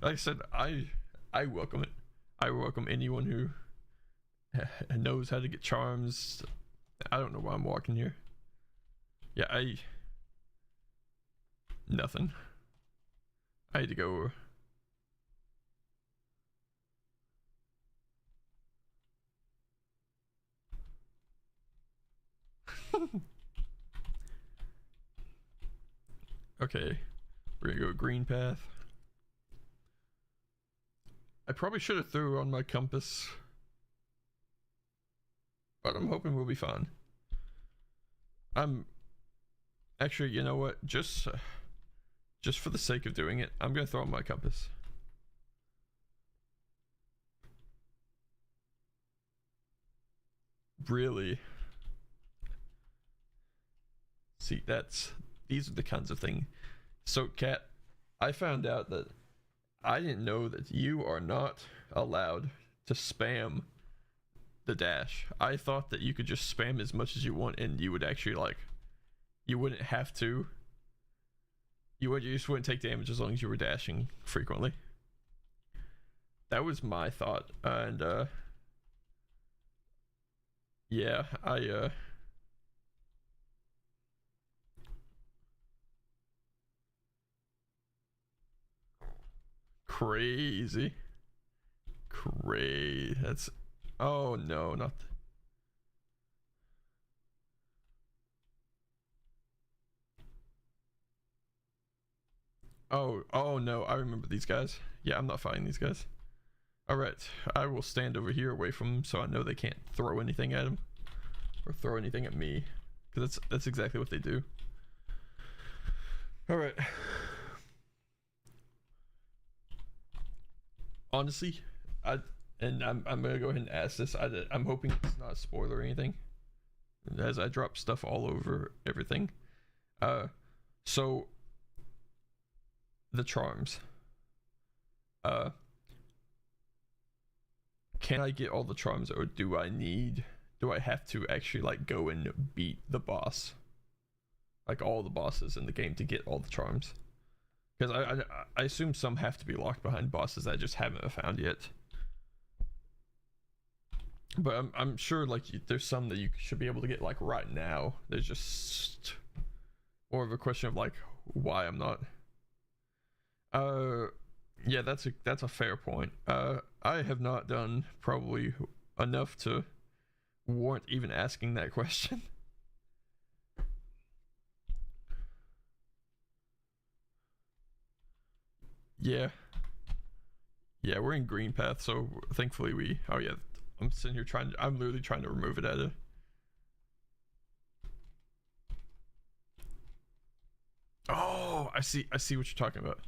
Like I said, I welcome it. I welcome anyone who knows how to get charms. I don't know why I'm walking here. Yeah, nothing. I had to go. Okay, we're gonna go green path. I probably should have threw on my compass, but I'm hoping we'll be fine. I'm actually, you know what? Just for the sake of doing it, I'm gonna throw on my compass. Really? See, these are the kinds of thing. So, Kat, I found out that I didn't know that you are not allowed to spam the dash. I thought that you could just spam as much as you want and you would actually like, you wouldn't have to. You just wouldn't take damage as long as you were dashing frequently. That was my thought, and yeah, crazy. That's, oh no, not oh no, I remember these guys. Yeah, I'm not fighting these guys. Alright, I will stand over here away from them so I know they can't throw anything at them or throw anything at me, because that's exactly what they do. Alright, honestly, I'm gonna go ahead and ask this. I'm hoping it's not a spoiler or anything, as I drop stuff all over everything. So the charms. Can I get all the charms, or do I have to actually like go and beat the boss, like all the bosses in the game, to get all the charms? Because I assume some have to be locked behind bosses that I just haven't found yet. But I'm sure like there's some that you should be able to get like right now. There's just more of a question of like why I'm not. Yeah, that's a fair point. I have not done probably enough to warrant even asking that question. Yeah, we're in green path, so thankfully we. Oh yeah, I'm sitting here I'm literally trying to remove it at a. Oh, I see what you're talking about.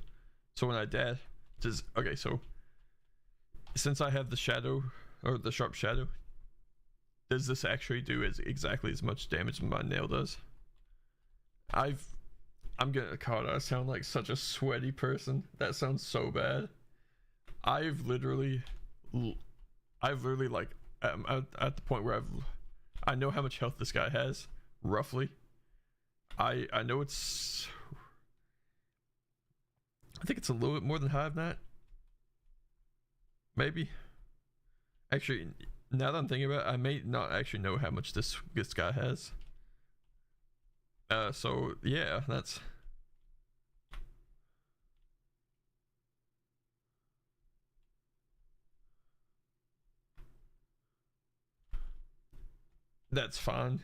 So when I dash, okay, so since I have the shadow, or the sharp shadow, does this actually do exactly as much damage as my nail does? I'm gonna, God, I sound like such a sweaty person. That sounds so bad. I've literally like, I'm at the point where I know how much health this guy has, roughly. I know it's, I think it's a little bit more than Hive Knight. Maybe. Actually, now that I'm thinking about it, I may not actually know how much this guy has. So yeah, that's fine.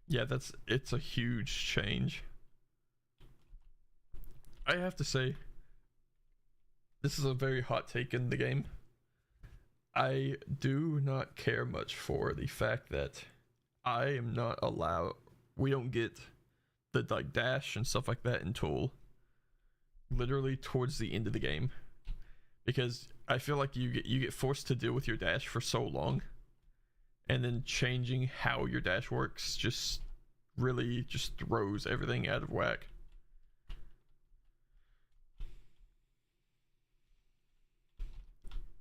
Yeah, it's a huge change. I have to say, this is a very hot take in the game. I do not care much for the fact that I am not allowed. We don't get the like dash and stuff like that until literally towards the end of the game, because I feel like you get forced to deal with your dash for so long, and then changing how your dash works just really just throws everything out of whack.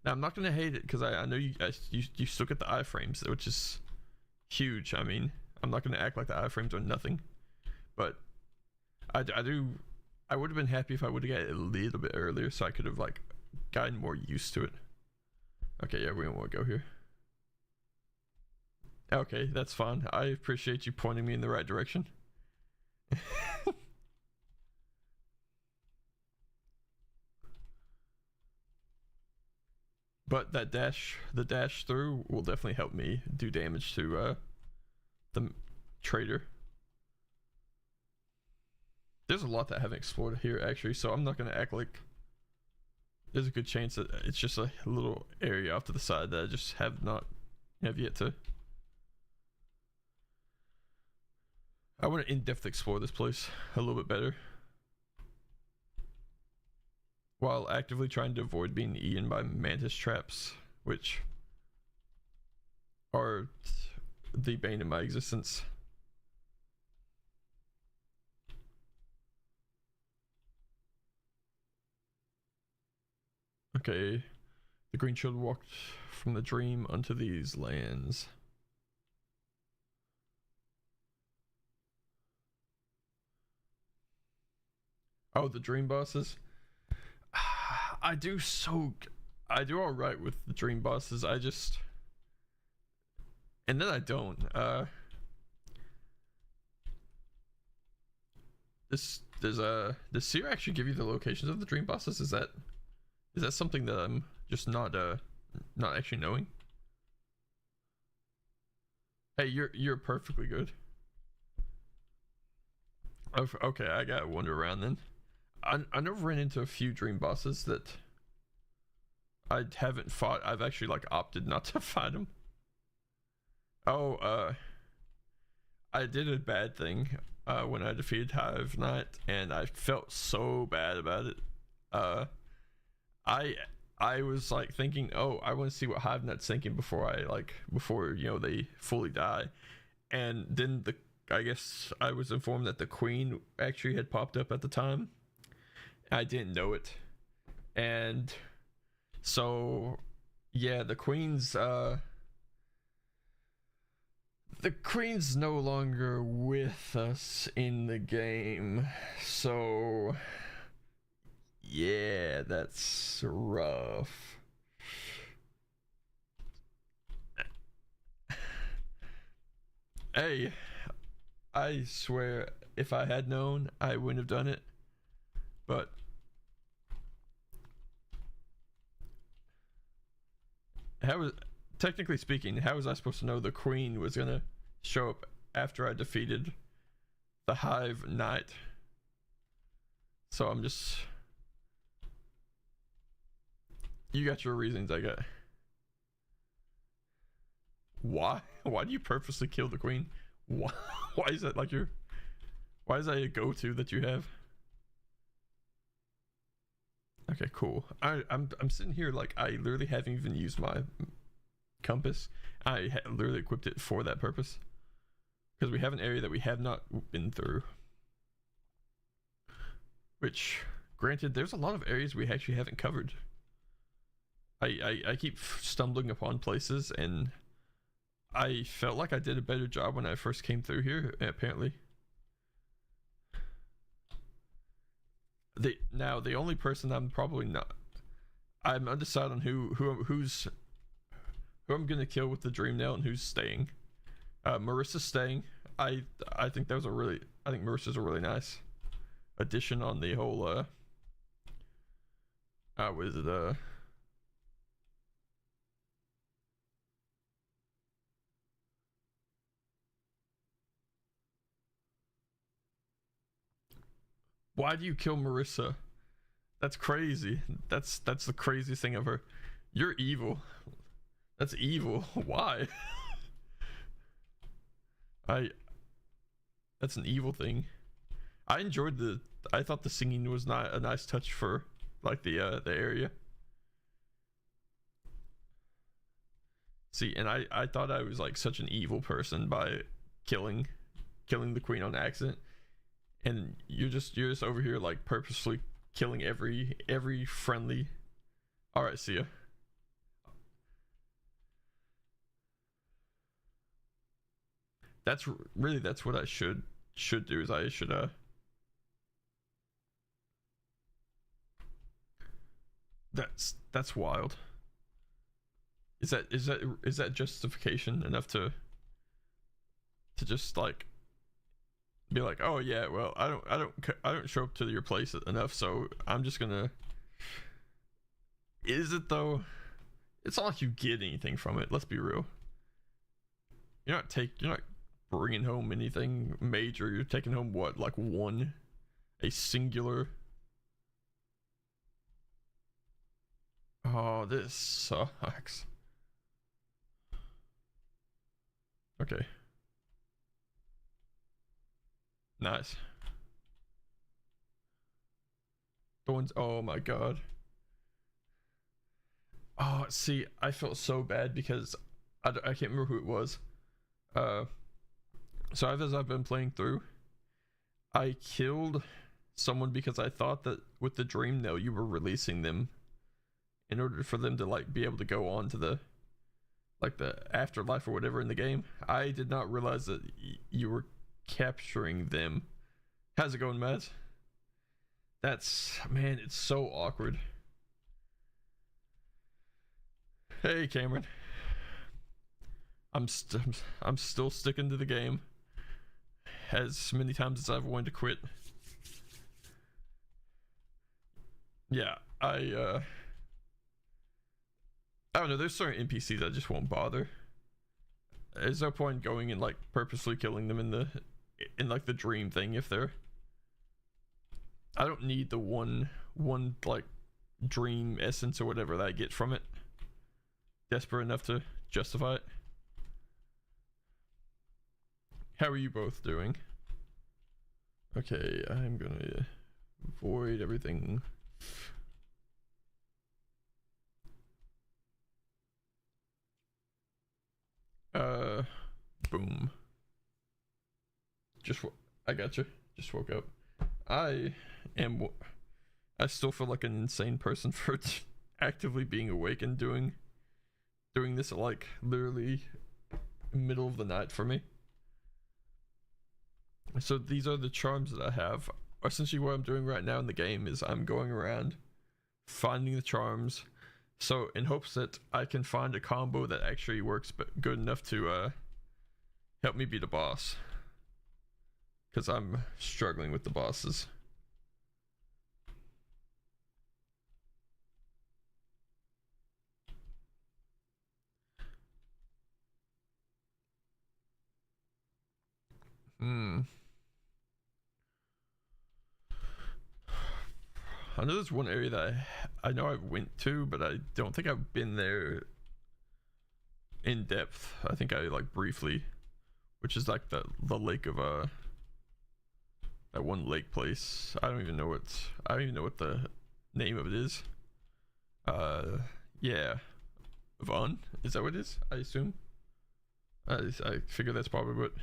Now I'm not gonna hate it, because I know you still get the iframes, which is huge. I mean, I'm not gonna act like the iframes are nothing, but I would have been happy if I would have got it a little bit earlier, so I could have like gotten more used to it. Okay, yeah, we don't want to go here. Okay, that's fine. I appreciate you pointing me in the right direction. But the dash through will definitely help me do damage to the Traitor. There's a lot that I haven't explored here actually, so I'm not gonna act like there's a good chance that it's just a little area off to the side that I just have yet to. I want to in-depth explore this place a little bit better, while actively trying to avoid being eaten by mantis traps, which are the bane of my existence. Okay. The green child walked from the dream unto these lands. Oh, the dream bosses? I do all right with the dream bosses. And then I don't. Does Seer actually give you the locations of the dream bosses? Is that something that I'm just not actually knowing? Hey, you're perfectly good. Oh, okay, I gotta wander around then. I never ran into a few dream bosses that I haven't fought. I've actually like opted not to fight them. Oh, I did a bad thing when I defeated Hive Knight, and I felt so bad about it. I was like thinking, oh, I want to see what Hive Knight's thinking before they fully die, and then I guess I was informed that the Queen actually had popped up at the time. I didn't know it, and so yeah, the Queen's no longer with us in the game, so yeah, that's rough. Hey, I swear, if I had known, I wouldn't have done it. But technically speaking, how was I supposed to know the Queen was gonna show up after I defeated the Hive Knight? So I'm just... You got your reasons, I got. Why? Why do you purposely kill the Queen? Why is that like your... Why is that a go-to that you have? Okay, cool. I'm sitting here like I literally haven't even used my compass. I literally equipped it for that purpose because we have an area that we have not been through. Which, granted, there's a lot of areas we actually haven't covered. I keep stumbling upon places, and I felt like I did a better job when I first came through here, apparently. The only person I'm probably not... I'm undecided on who I'm gonna kill with the Dream Nail and who's staying. Marissa's staying. I think Marissa's a really nice addition on the whole what is it, why do you kill Marissa? That's crazy. That's the craziest thing ever. You're evil. That's evil. Why? That's an evil thing. I thought the singing was not a nice touch for like the area. See, and I thought I was like such an evil person by killing the Queen on accident. And you're just over here like purposely killing every friendly. All right, see ya. That's what I should do. Is I should that's wild. Is that justification enough to just like be like, oh yeah, well I don't show up to your place enough, so I'm just gonna... Is it though? It's not like you get anything from it, let's be real. You're not bringing home anything major. You're taking home what, like a singular... Oh, this sucks. Okay. Nice. Thorns. Oh my god. Oh, see, I felt so bad because I can't remember who it was. So as I've been playing through, I killed someone because I thought that with the Dream Nail you were releasing them in order for them to like be able to go on to the like the afterlife or whatever in the game. I did not realize that you were capturing them. How's it going, Matt? That's, man, it's so awkward. Hey, Cameron. I'm still sticking to the game as many times as I've wanted to quit. Yeah, I don't know, there's certain NPCs I just won't bother. There's no point going and like purposely killing them in like the dream thing if they're, I don't need the one like dream essence or whatever that I get from it. Desperate enough to justify it. How are you both doing? Okay, I'm gonna avoid everything. Boom. I gotcha. Just woke up. I still feel like an insane person for actively being awake and doing this at like literally middle of the night for me. So these are the charms that I have. Essentially what I'm doing right now in the game is I'm going around finding the charms, so in hopes that I can find a combo that actually works but good enough to help me beat a boss, because I'm struggling with the bosses. I know there's one area that I know I went to, but I don't think I've been there in depth. I think I like briefly, which is like the lake of that one lake place. I don't even know what the name of it is. Yeah, Vaughn, is that what it is? I assume. I figure that's probably what.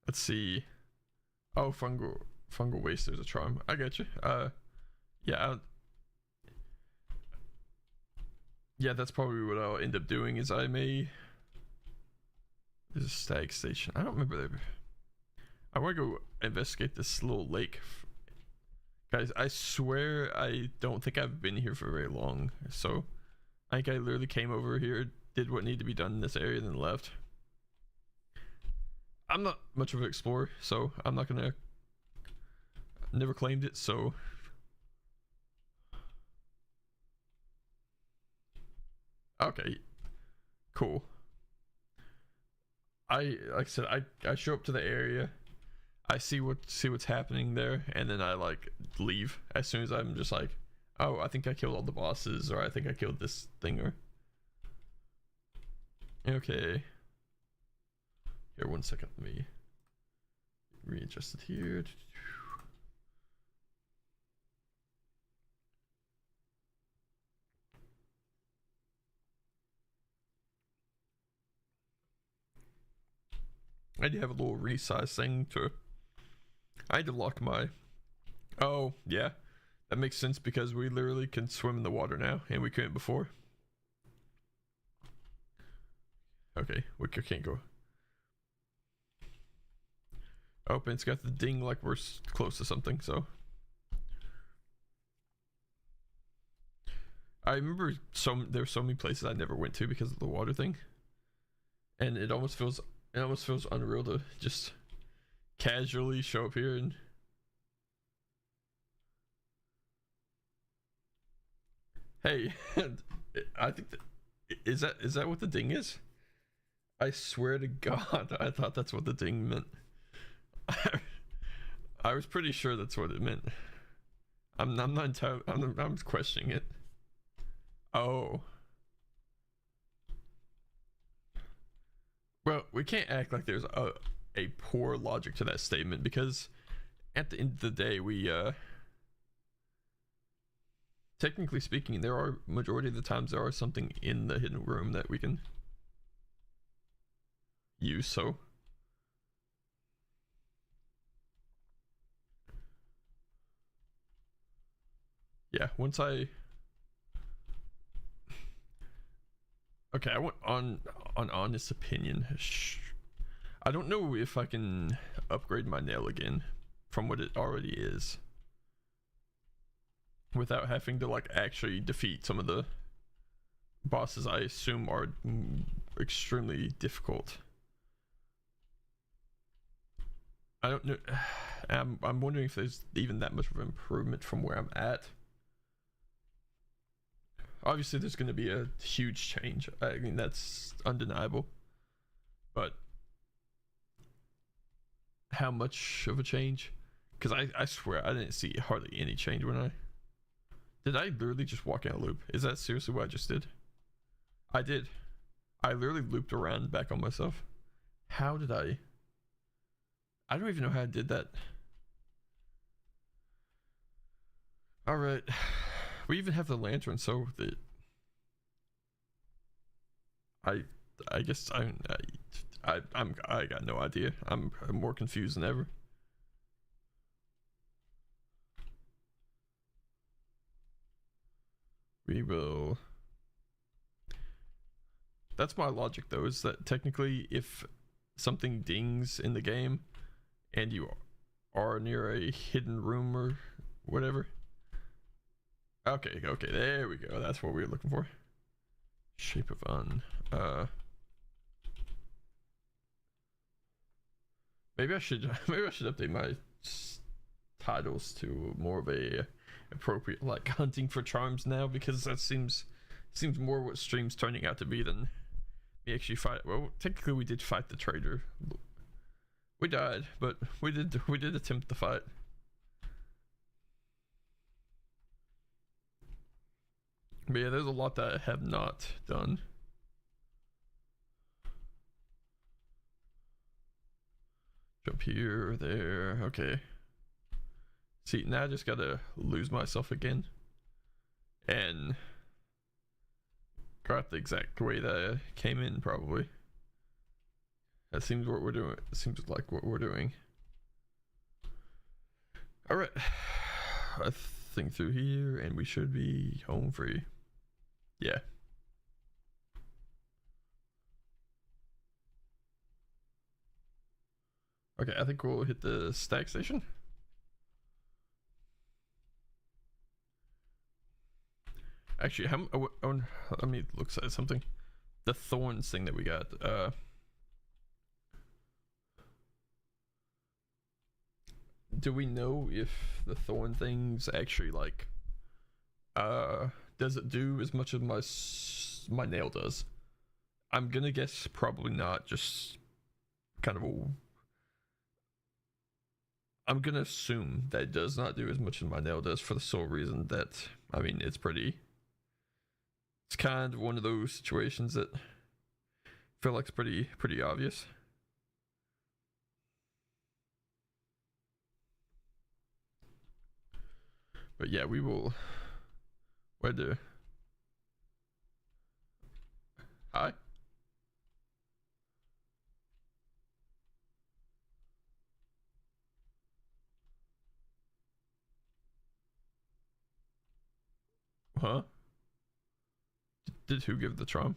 Let's see. Oh, fungal waste. There's a charm. I got you. Yeah. Yeah, that's probably what I'll end up doing. Is I may. There's a stag station. I don't remember there. I want to go investigate this little lake. Guys, I swear I don't think I've been here for very long. So I think I literally came over here, did what needed to be done in this area, and then left. I'm not much of an explorer, so I'm not gonna. Never claimed it, so. Okay, cool. Like I said, I show up to the area, I see what's happening there, and then I like leave as soon as I'm just like, oh, I think I killed all the bosses, or I think I killed this thing, or. Okay. Here, 1 second. Let me readjust it here. I do have a little resize thing to. I had to lock my. Oh yeah, that makes sense because we literally can swim in the water now, and we couldn't before. Okay, we can't go. Oh, and it's got the ding like we're close to something, so. I remember there's so many places I never went to because of the water thing. And it almost feels unreal to just casually show up here and. Hey, I think that is that what the ding is? I swear to God, I thought that's what the ding meant. I was pretty sure that's what it meant. I'm not entirely. I'm questioning it. Oh. Well, we can't act like there's a poor logic to that statement, because at the end of the day, we technically speaking, there are majority of the times there are something in the hidden room that we can. use, so yeah, once I okay, I went on honest opinion. I don't know if I can upgrade my nail again from what it already is without having to like actually defeat some of the bosses I assume are extremely difficult. I don't know. I'm wondering if there's even that much of an improvement from where I'm at. Obviously, there's going to be a huge change. I mean, that's undeniable. But how much of a change? Because I swear I didn't see hardly any change when I... Did I literally just walk in a loop? Is that seriously what I just did? I did. I literally looped around back on myself. How did I don't even know how I did that. Alright. We even have the lantern, so the... I guess I got no idea. I'm more confused than ever. We will... That's my logic though, is that technically if something dings in the game and you are near a hidden room or whatever. Okay, there we go. That's what we were looking for. Shape of Un. Maybe I should update my titles to more of a appropriate, like hunting for charms now, because that seems more what stream's turning out to be than me actually fight. Well, technically we did fight the traitor. We died, but we did attempt the fight. But yeah, there's a lot that I have not done. Jump here or there. Okay. See, now I just gotta lose myself again and go out the exact way that I came in, probably. That seems what we're doing. It seems like what we're doing. Alright. I think through here and we should be home free. Yeah. Okay, I think we'll hit the stag station. Actually, let me look at something. The thorns thing that we got. Do we know if the thorn things actually like does it do as much as my nail does? I'm gonna guess probably not. Just kind of I'm gonna assume that it does not do as much as my nail does, for the sole reason that, I mean, it's kind of one of those situations that I feel like it's pretty obvious. But yeah, we will... Where do... Hi? Huh? Did who give the charm?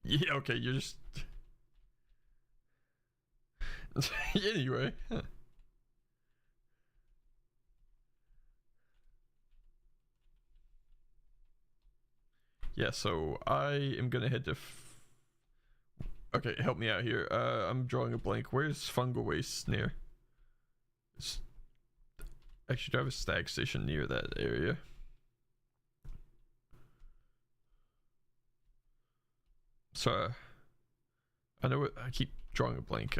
Yeah, okay, you're just... Anyway. Yeah, so I am gonna head to... Okay, help me out here. I'm drawing a blank. Where's Fungal Waste near? Actually, do I have a stag station near that area? So, I know I keep drawing a blank.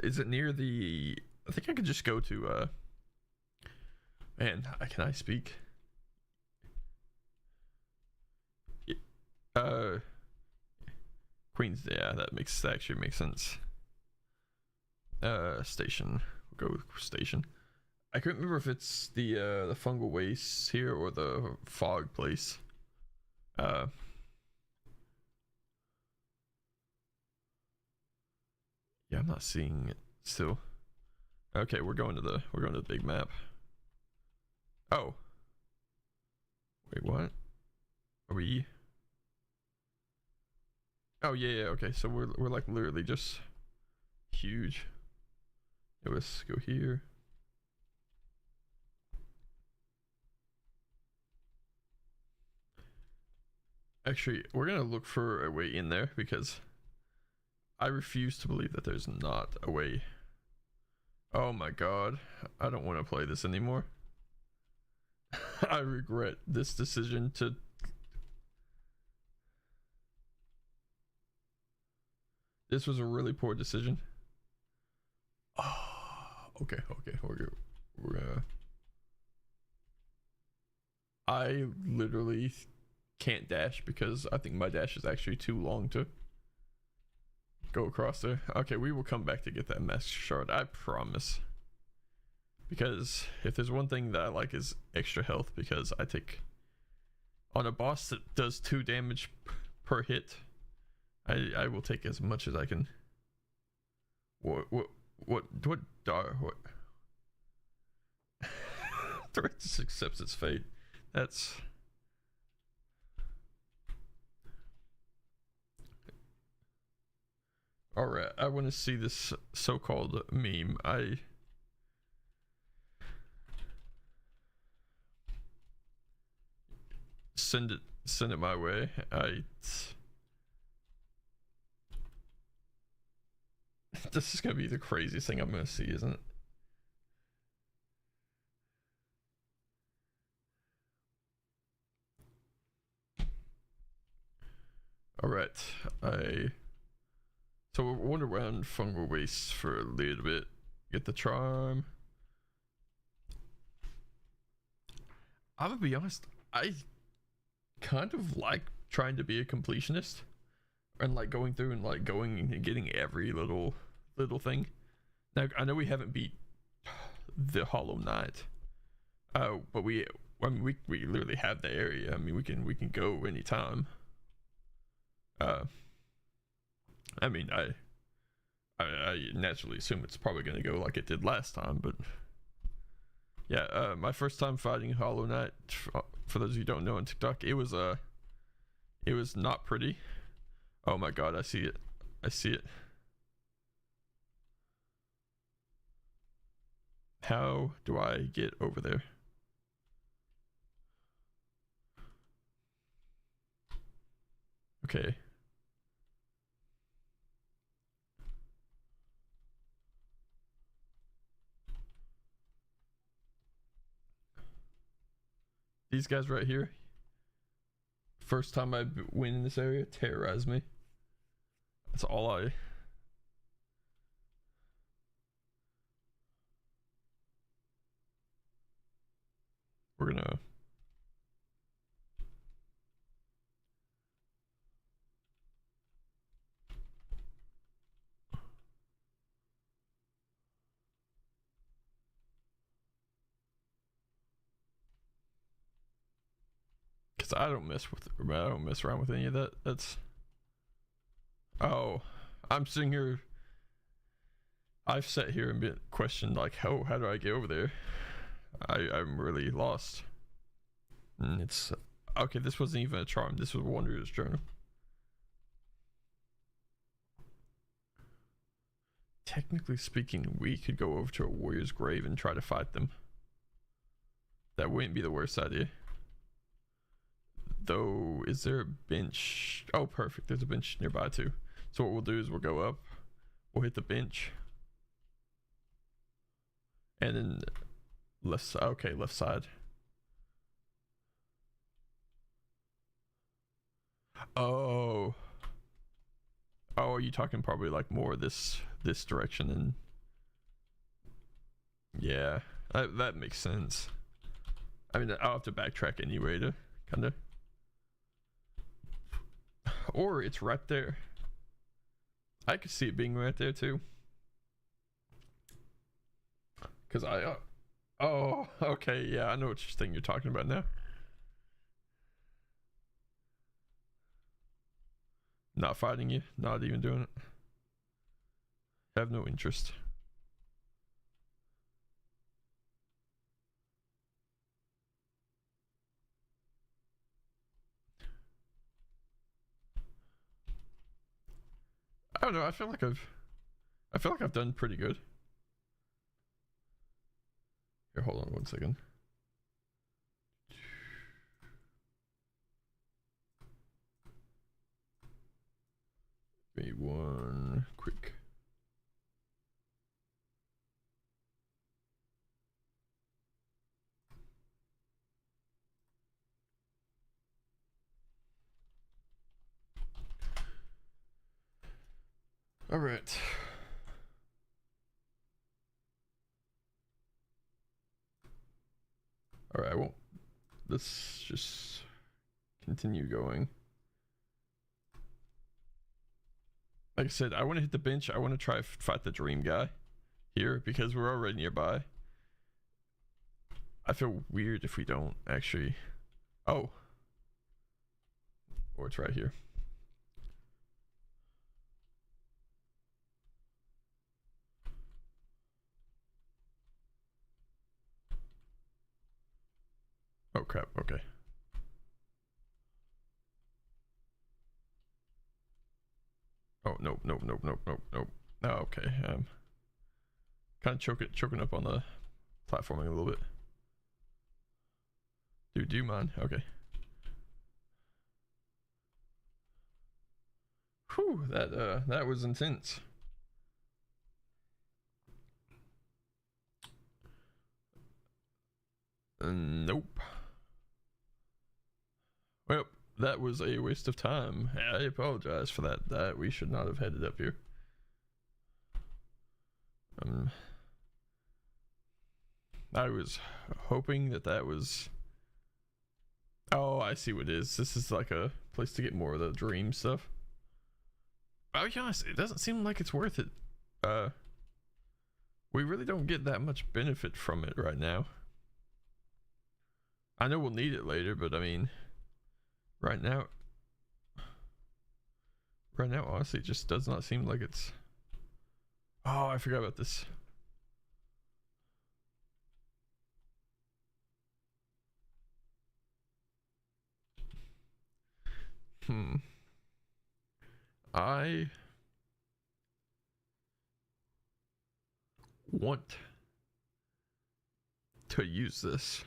Is it near the... I think I could just go to, man, can I speak? Queens, yeah, that actually makes sense. Station. We'll go with station. I couldn't remember if it's the fungal waste here or the fog place. Yeah, I'm not seeing it still. Okay, we're going to the big map. Oh. Wait, what? Are we? Oh yeah, okay. So we're like literally just huge. Let's go here. Actually, we're gonna look for a way in there because I refuse to believe that there's not a way. Oh my god, I don't want to play this anymore. I regret this decision to. This was a really poor decision. Oh, okay, we're gonna. I literally can't dash because I think my dash is actually too long to go across there. Okay, we will come back to get that master shard, I promise. Because if there's one thing that I like is extra health, because I take on a boss that does 2 damage per hit, I will take as much as I can. What threat just accepts its fate. That's alright. I want to see this so-called meme. Send it my way. This is gonna be the craziest thing I'm gonna see, isn't it? Alright, so we'll wander around fungal waste for a little bit. Get the charm. I'm gonna be honest, I kind of like trying to be a completionist and like going through and like going and getting every little thing. Now I know we haven't beat the Hollow Knight, but we literally have the area. I mean, we can go anytime. I mean, I naturally assume it's probably gonna go like it did last time, but yeah, my first time fighting Hollow Knight, for those of you who don't know on TikTok, it was not pretty. Oh my god, I see it. How do I get over there? Okay. These guys right here, first time I went in this area, terrorized me. That's all we're gonna. Cause I don't mess around with any of that. That's. Oh, I'm sitting here. I've sat here and been questioned like, how do I get over there? I'm really lost. And it's okay. This wasn't even a charm. This was Wanderer's Journal. Technically speaking, we could go over to a warrior's grave and try to fight them. That wouldn't be the worst idea. Though, is there a bench? Oh, perfect. There's a bench nearby too. So what we'll do is we'll go up, we'll hit the bench, and then left side. Okay, left side. Oh, are you talking probably like more this direction? And yeah, that makes sense. I mean, I'll have to backtrack anyway to kind of. Or it's right there. I could see it being right there too. Because oh, okay, yeah, I know which thing you're talking about now. Not fighting you, not even doing it. Have no interest. I don't know. I feel like I've done pretty good. Here, hold on one second. Give me one quick. All right. All right, I won't. Let's just continue going. Like I said, I want to hit the bench. I want to try fight the dream guy here because we're already nearby. I feel weird if we don't actually. Oh. Or it's right here. Oh crap, okay. Oh, nope. Oh, okay. Kind of choking up on the platforming a little bit. Dude, do you mind? Okay. Whew, that was intense. Nope. Well, that was a waste of time. I apologize for that. That we should not have headed up here. I was hoping that was. Oh, I see what it is. This is like a place to get more of the dream stuff. I'll be honest, it doesn't seem like it's worth it. We really don't get that much benefit from it right now. I know we'll need it later, but I mean, right now, honestly, it just does not seem like it's. Oh, I forgot about this. I want to use this.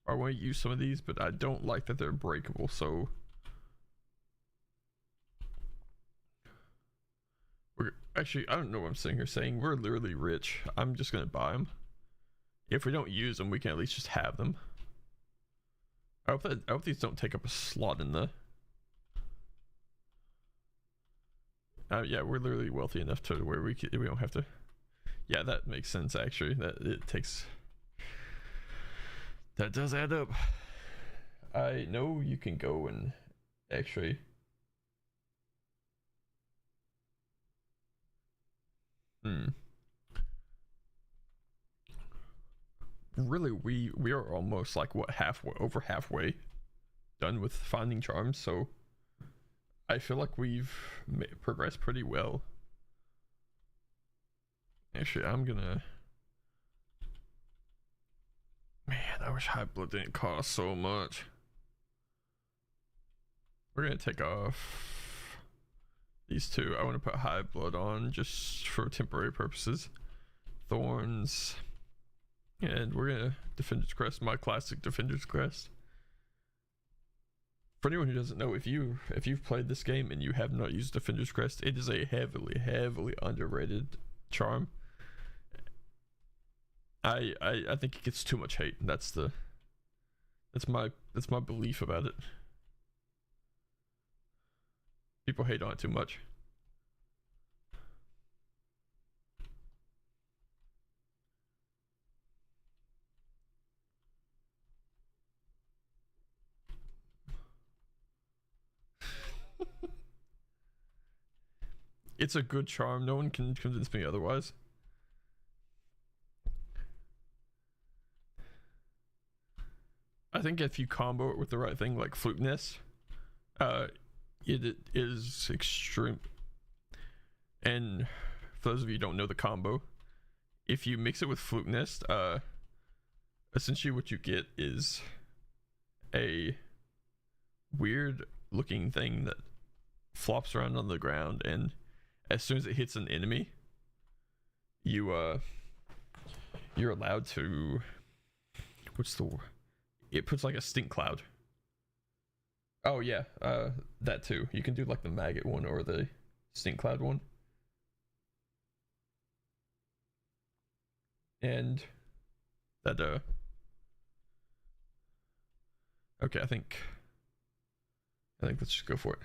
I want to use some of these, but I don't like that they're breakable, so we're actually, I don't know what I'm sitting here saying. We're literally rich. I'm just gonna buy them. If we don't use them, we can at least just have them. I hope these don't take up a slot in the. Yeah, we're literally wealthy enough to where we don't have to. Yeah, that makes sense actually. That it takes. That does add up. I know you can go and actually. Really, we are almost like what over halfway done with finding charms, so I feel like we've progressed pretty well. Actually, I'm gonna. Man, I wish high blood didn't cost so much. We're gonna take off these two. I want to put high blood on just for temporary purposes. Thorns. And we're gonna Defender's Crest, my classic Defender's Crest. For anyone who doesn't know, if you've played this game and you have not used Defender's Crest, it is a heavily underrated charm. I think it gets too much hate. That's my belief about it. People hate on it too much. It's a good charm. No one can convince me otherwise. I think if you combo it with the right thing, like Flute Nest, it is extreme. And for those of you who don't know the combo, if you mix it with Flute Nest, essentially what you get is a weird looking thing that flops around on the ground, and as soon as it hits an enemy, you're allowed to, it puts like a stink cloud. Oh yeah, that too. You can do like the maggot one or the stink cloud one. And that okay, I think let's just go for it.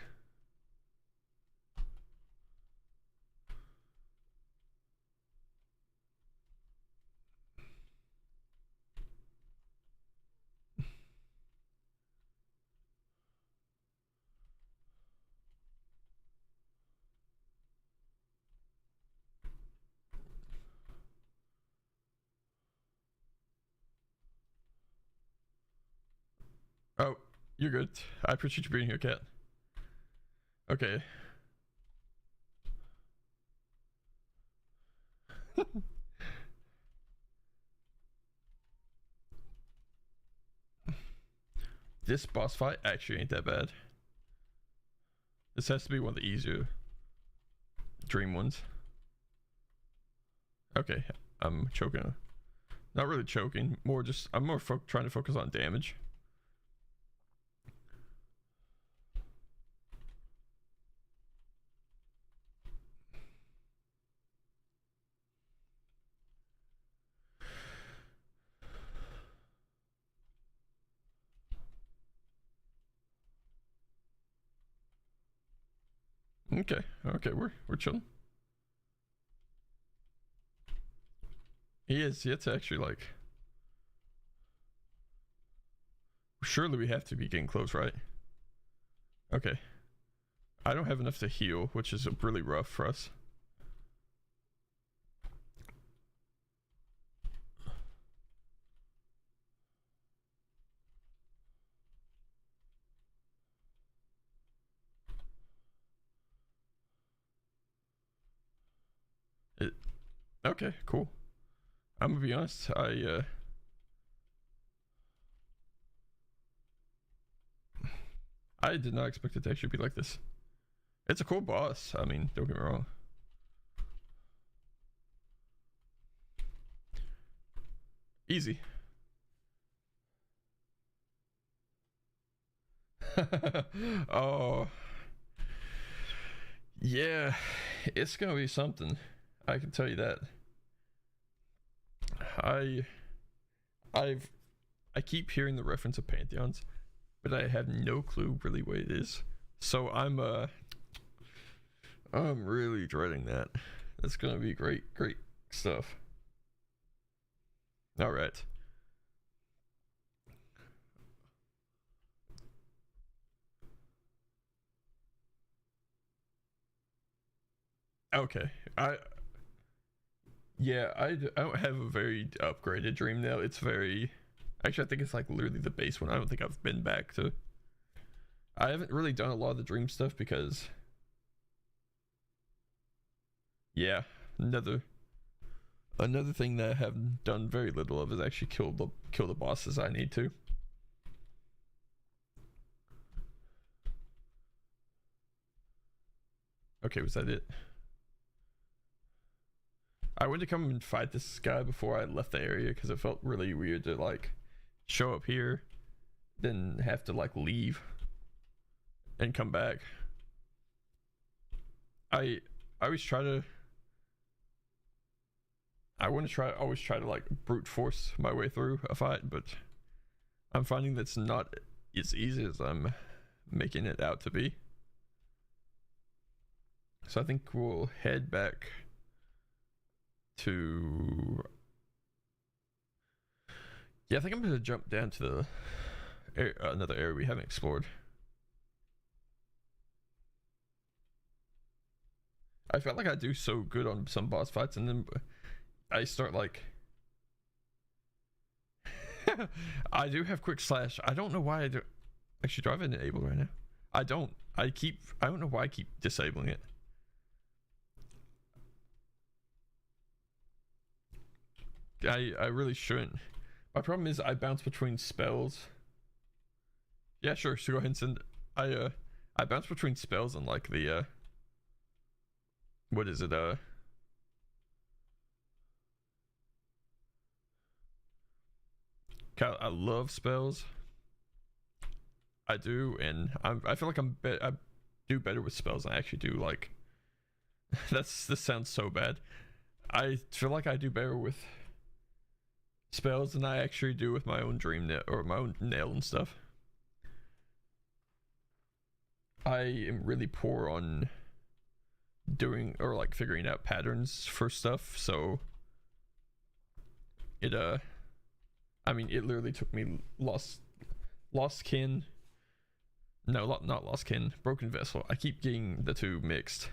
Oh, you're good. I appreciate you being here, Cat. Okay. This boss fight actually ain't that bad. This has to be one of the easier dream ones. Okay, I'm choking. Not really choking, more just, I'm more trying to focus on damage. Okay, we're chilling. He is yet to actually like. Surely we have to be getting close, right? Okay. I don't have enough to heal, which is really rough for us. Okay, cool. I'm gonna be honest, I did not expect it to actually be like this. It's a cool boss, I mean, don't get me wrong. Easy. Oh. Yeah, it's gonna be something. I can tell you that. I keep hearing the reference of Pantheons, but I have no clue really what it is. So I'm really dreading that. That's gonna be great stuff. All right. Okay. I don't have a very upgraded dream now. It's very, actually I think it's like literally the base one. I don't think I've been back to. I haven't really done a lot of the dream stuff because, yeah, another thing that I have done very little of is actually kill the bosses I need to. Okay, was that it? I went to come and fight this guy before I left the area because it felt really weird to like show up here, then have to like leave and come back. I always try to. I want to always try to like brute force my way through a fight, but I'm finding that's not as easy as I'm making it out to be. So I think we'll head back to. Yeah, I think I'm gonna jump down to the another area we haven't explored. I felt like I do so good on some boss fights, and then I start like. I do have quick slash. I don't know why I do. Actually, do I have it enabled right now? I don't. I don't know why I keep disabling it. I really shouldn't. My problem is I bounce between spells. Yeah, sure. So go ahead and send. I bounce between spells and like the what is it? I love spells. I do, and I feel like I do better with spells than I actually do like. This sounds so bad. I feel like I do better with spells than I actually do with my own dream net or my own nail and stuff. I am really poor on doing or like figuring out patterns for stuff, so it I mean it literally took me lost kin. No, not lost kin. Broken vessel. I keep getting the two mixed.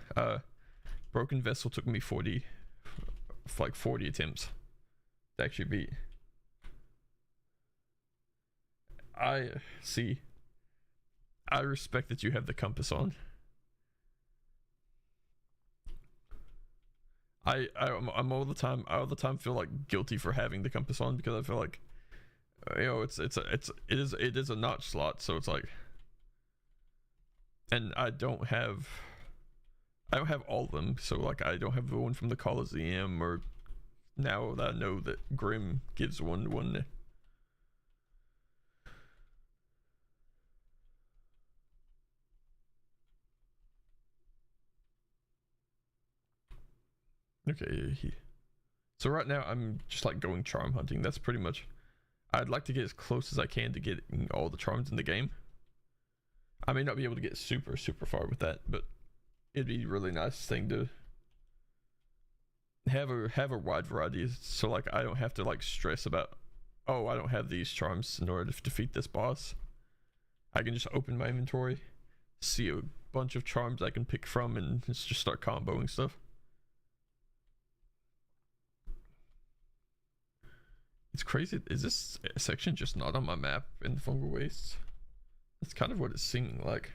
Broken vessel took me 40 attempts to actually beat. I see. I respect that you have the compass on. I'm all the time feel like guilty for having the compass on because I feel like you know it is a notch slot, so it's like, and I don't have all of them, so like I don't have the one from the Coliseum, or now that I know that Grim gives one. Okay, so right now I'm just like going charm hunting. That's pretty much. I'd like to get as close as I can to getting all the charms in the game. I may not be able to get super far with that, but it'd be a really nice thing to have a wide variety, so like I don't have to like stress about, oh, I don't have these charms in order to defeat this boss. I can just open my inventory, see a bunch of charms I can pick from, and just start comboing stuff. It's crazy. Is this section just not on my map in the Fungal Wastes? That's kind of what it's seeming like.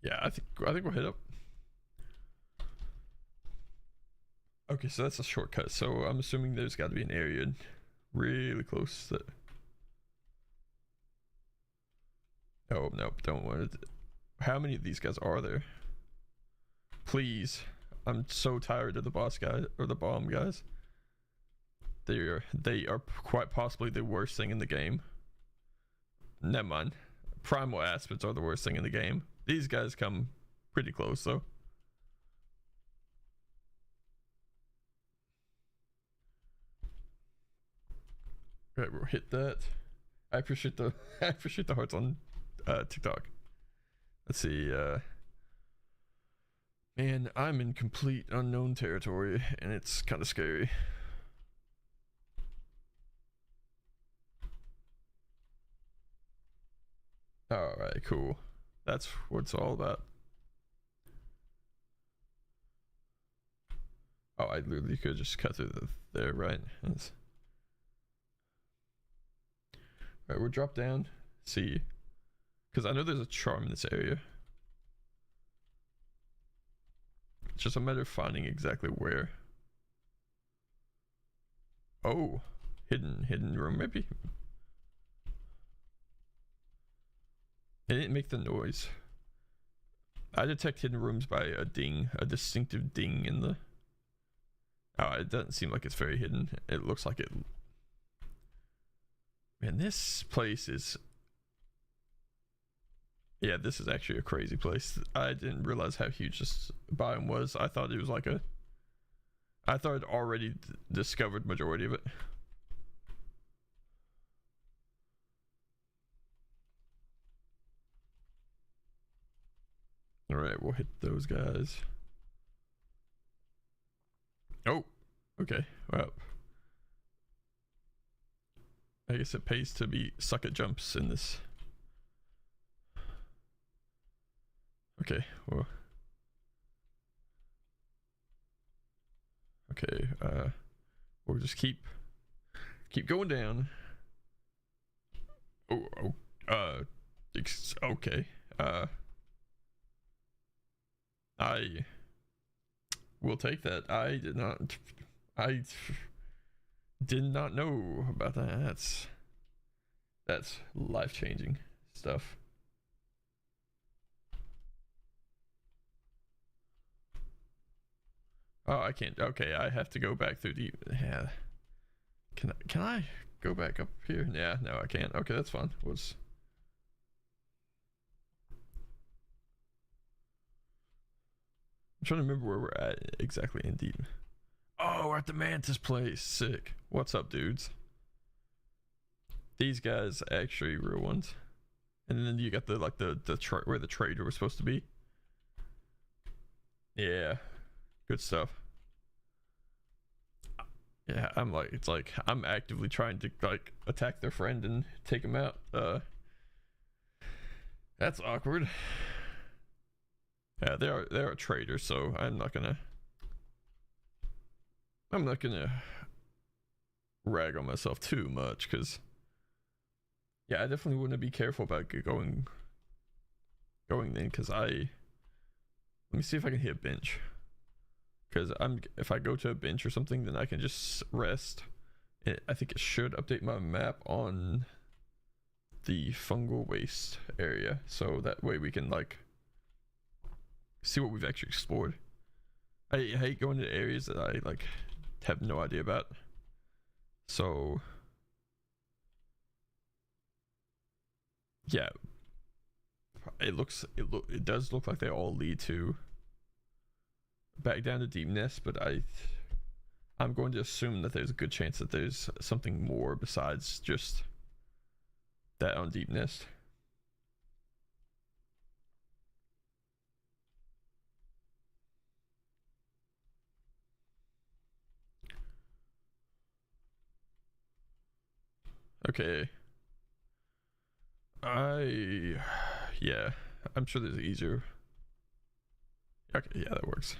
Yeah, I think we'll head up. Okay, so that's a shortcut. So I'm assuming there's got to be an area really close that. Oh nope, don't want it. How many of these guys are there? Please, I'm so tired of the boss guys or the bomb guys. They are quite possibly the worst thing in the game. Never mind. Primal aspects are the worst thing in the game. These guys come pretty close though. Right, we'll hit that. I appreciate the hearts on TikTok. Let's see. Man, I'm in complete unknown territory, and it's kind of scary. All right, cool. That's what it's all about. Oh, I literally could just cut through there, right? That's... All right, we'll drop down. See, because I know there's a charm in this area. It's just a matter of finding exactly where. Oh, hidden room maybe. It didn't make the noise. I detect hidden rooms by a ding, a distinctive ding in the. Oh, it doesn't seem like it's very hidden. It looks like it. Man, this place is. Yeah, this is actually a crazy place. I didn't realize how huge this biome was. I thought it was like a. I thought I'd already discovered majority of it. All right, we'll hit those guys. Oh, okay. Well, I guess it pays to be suck at jumps in this Okay, well. Okay, we'll just keep going down. Oh, okay. I will take that. I did not know about that. That's life-changing stuff. Oh, I can't. Okay, I have to go back through the. Yeah. Can I go back up here? Yeah, no, I can't. Okay, that's fine. I'm trying to remember where we're at exactly in deep. Oh, we're at the Mantis place. Sick. What's up, dudes? These guys actually real ones. And then you got the where the Traitor was supposed to be. Yeah, good stuff. Yeah, it's like I'm actively trying to like attack their friend and take him out. That's awkward. Yeah, they're a traitor, so I'm not gonna rag on myself too much, because yeah, I definitely wouldn't be careful about going then, because let me see if I can hit a bench, because if I go to a bench or something, then I can just rest. I think it should update my map on the fungal waste area, so that way we can like see what we've actually explored. I hate going to areas that I like have no idea about. So yeah, it does look like they all lead to back down to Deep Nest, but I'm going to assume that there's a good chance that there's something more besides just that on Deep Nest. Okay. Yeah, I'm sure there's easier. Okay, yeah, that works.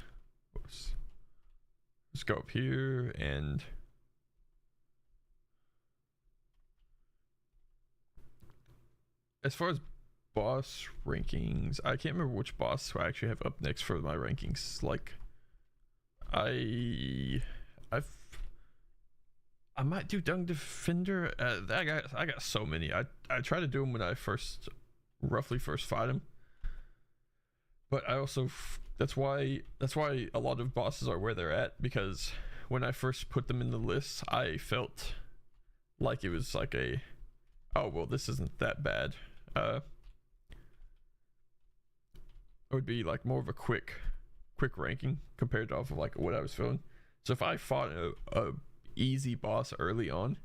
Let's go up here and as far as boss rankings, I can't remember which boss I actually have up next for my rankings. Like, I might do Dung Defender. I got so many. I try to do them when I roughly first fight him. But I also that's why a lot of bosses are where they're at, because when I first put them in the list, I felt like it was like oh well, this isn't that bad. It would be like more of a quick ranking compared to off of like what I was feeling. So if I fought a easy boss early on,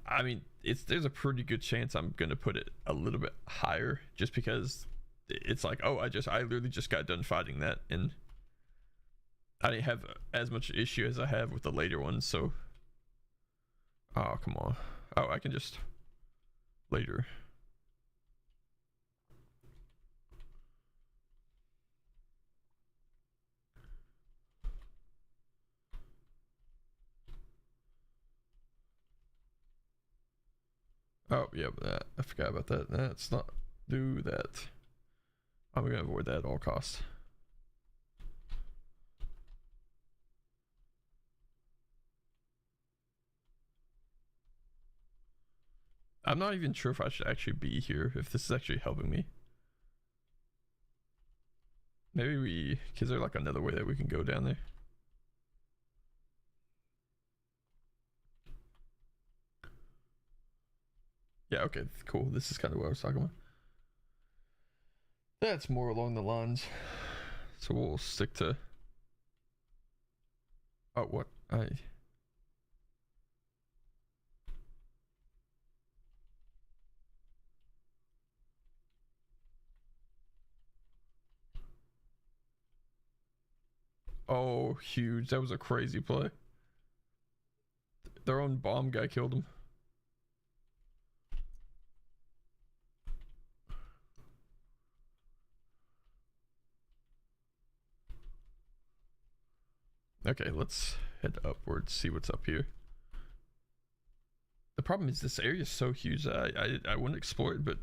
I mean, there's a pretty good chance I'm gonna put it a little bit higher, just because it's like, oh, I literally just got done fighting that, and I didn't have as much issue as I have with the later ones. So, oh come on, oh I can just later. Oh yeah, but I forgot about that. Let's not do that. I'm gonna avoid that at all costs. I'm not even sure if I should actually be here, if this is actually helping me. Maybe is there like another way that we can go down there? Yeah, okay, cool. This is kind of what I was talking about. That's more along the lines. So we'll stick to. Oh, what? Oh, huge. That was a crazy play. Their own bomb guy killed him. Okay, let's head upwards, see what's up here. The problem is this area is so huge. I want to explore it, but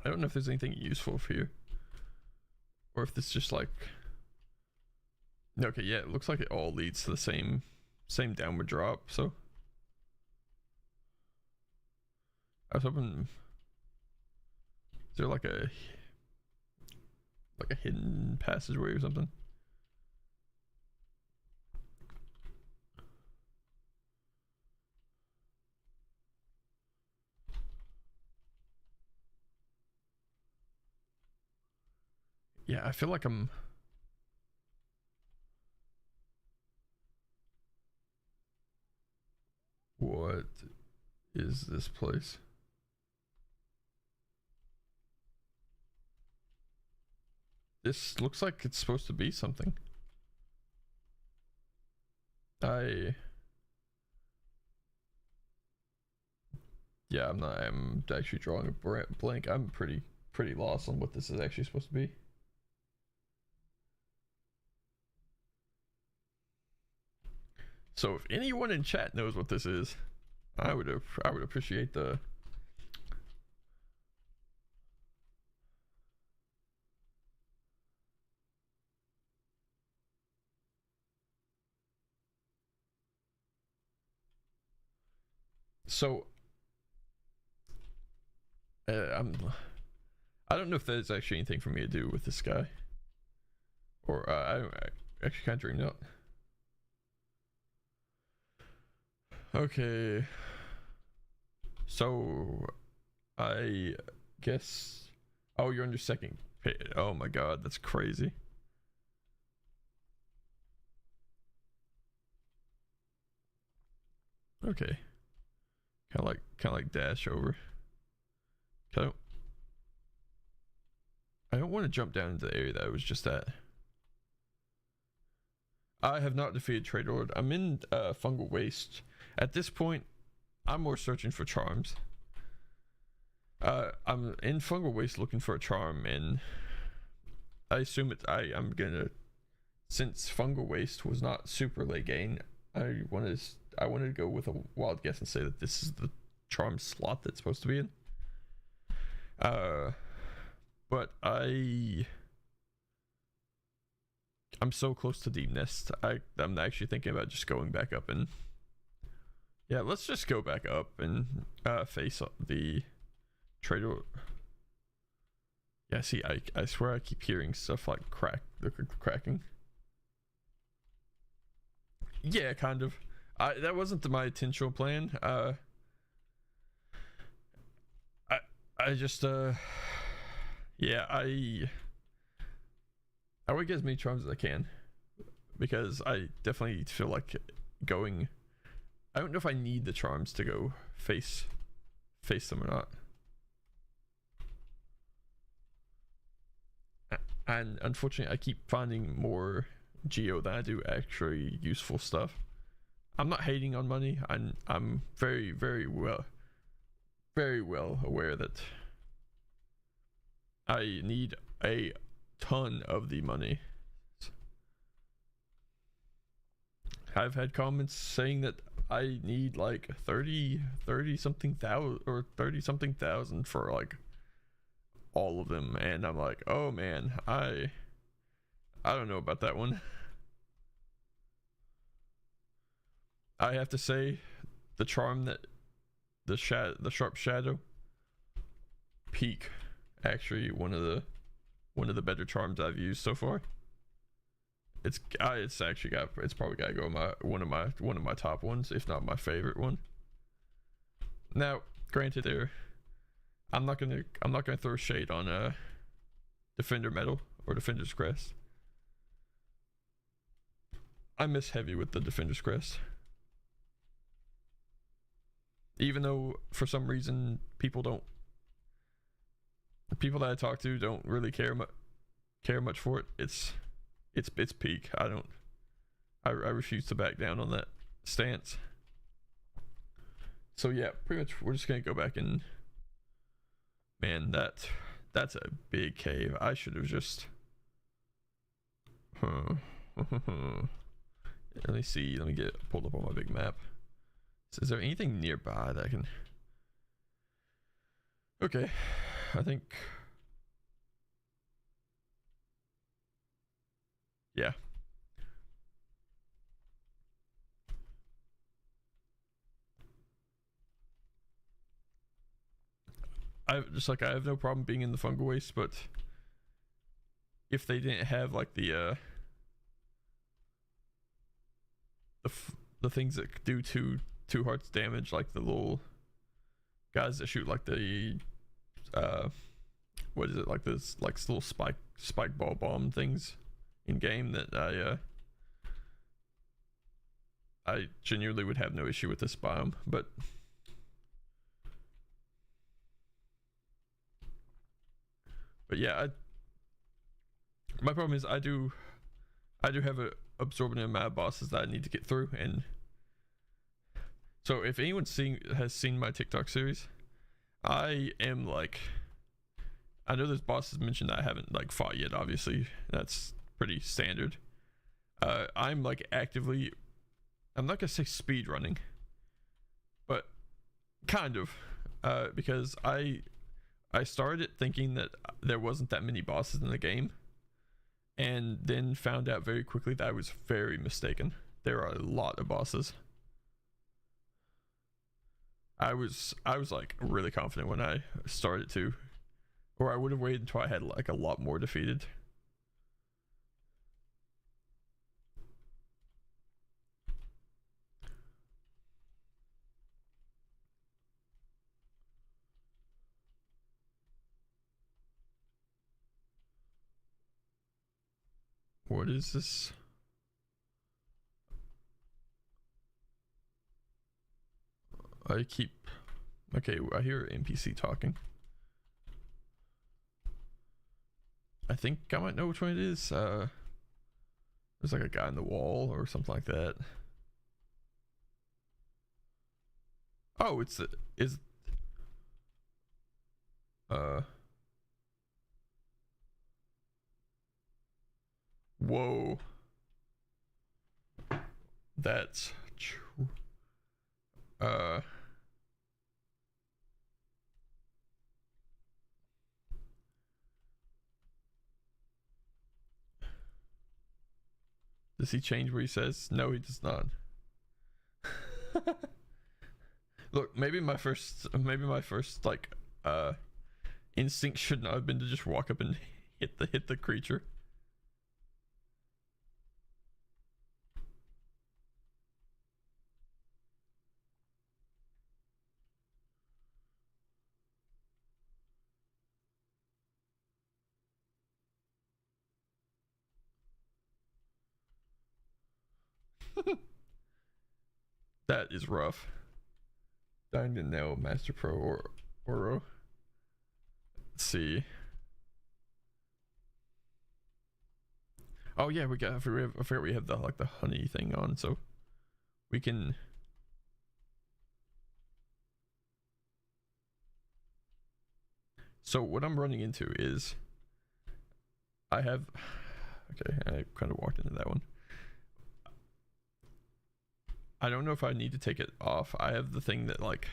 I don't know if there's anything useful here, or if this just like. Okay, yeah, it looks like it all leads to the same downward drop. So I was hoping. Is there like a hidden passageway or something? Yeah, I feel like I'm. What is this place? This looks like it's supposed to be something. Yeah, I'm actually drawing a blank. I'm pretty lost on what this is actually supposed to be. So if anyone in chat knows what this is, I would appreciate the. So I don't know if there's actually anything for me to do with this guy, or I actually kind of dreamed out. Okay, so I guess. Oh, you're on your second page. Oh my god, that's crazy. Okay, kind of like dash over. I don't want to jump down into the area that I was just at. I have not defeated Traitor. I'm in Fungal Waste. At this point, I'm more searching for charms. I'm in Fungal Waste looking for a charm, and I assume I'm gonna, since Fungal Waste was not super late game, I wanted to go with a wild guess and say that this is the charm slot that's supposed to be in. But I'm so close to Deep Nest. I'm actually thinking about just going back up and. Yeah, let's just go back up and face the Traitor. Yeah, see, I swear I keep hearing stuff like cracking. Yeah, kind of. That wasn't my intentional plan. I just yeah, I would get as many charms as I can, because I definitely feel like going. I don't know if I need the charms to go face them or not. And unfortunately, I keep finding more geo than I do actually useful stuff. I'm not hating on money. I'm very well aware that I need a ton of the money. I've had comments saying that I need like 30 something thousand for like all of them, and I'm like, oh man, I don't know about that one. I have to say, the charm that the sharp shadow peak, actually one of the better charms I've used so far. It's probably gotta go one of my top ones, if not my favorite one. Now, granted, I'm not gonna throw shade on Defender Metal or Defender's Crest. I miss heavy with the Defender's Crest, even though for some reason people that I talk to don't really care much for it. It's peak. I refuse to back down on that stance. So yeah, pretty much we're just gonna go back and, man, that's a big cave. I should have just Let me see. Let me get it pulled up on my big map. So is there anything nearby that I can... Okay. I think... Yeah. I have no problem being in the fungal waste, but if they didn't have like the things that do two hearts damage, like the little guys that shoot like the what is it, like this like little spike ball bomb things in game, that I genuinely would have no issue with this biome. But yeah, my problem is I do have a absorbent amount of bosses that I need to get through. And so if anyone has seen my TikTok series, I am like, I know there's bosses mentioned that I haven't like fought yet. Obviously, that's pretty standard. I'm like actively, I'm not gonna say speed running, but kind of, because I started thinking that there wasn't that many bosses in the game, and then found out very quickly that I was very mistaken. There are a lot of bosses. I was like really confident when I started to, or I would have waited until I had like a lot more defeated. What is this? Okay, I hear NPC talking. I think I might know which one it is. There's like a guy in the wall or something like that. Oh, whoa. That's true. Does he change what he says? No, he does not. Look, maybe my first like instinct should not have been to just walk up and hit the creature. That is rough. Dying to nail Master Pro or Oro. Let's see. Oh yeah, I forget we have the like the honey thing on, so we can. So what I'm running into is I have. Okay, I kind of walked into that one. I don't know if I need to take it off. I have the thing that like,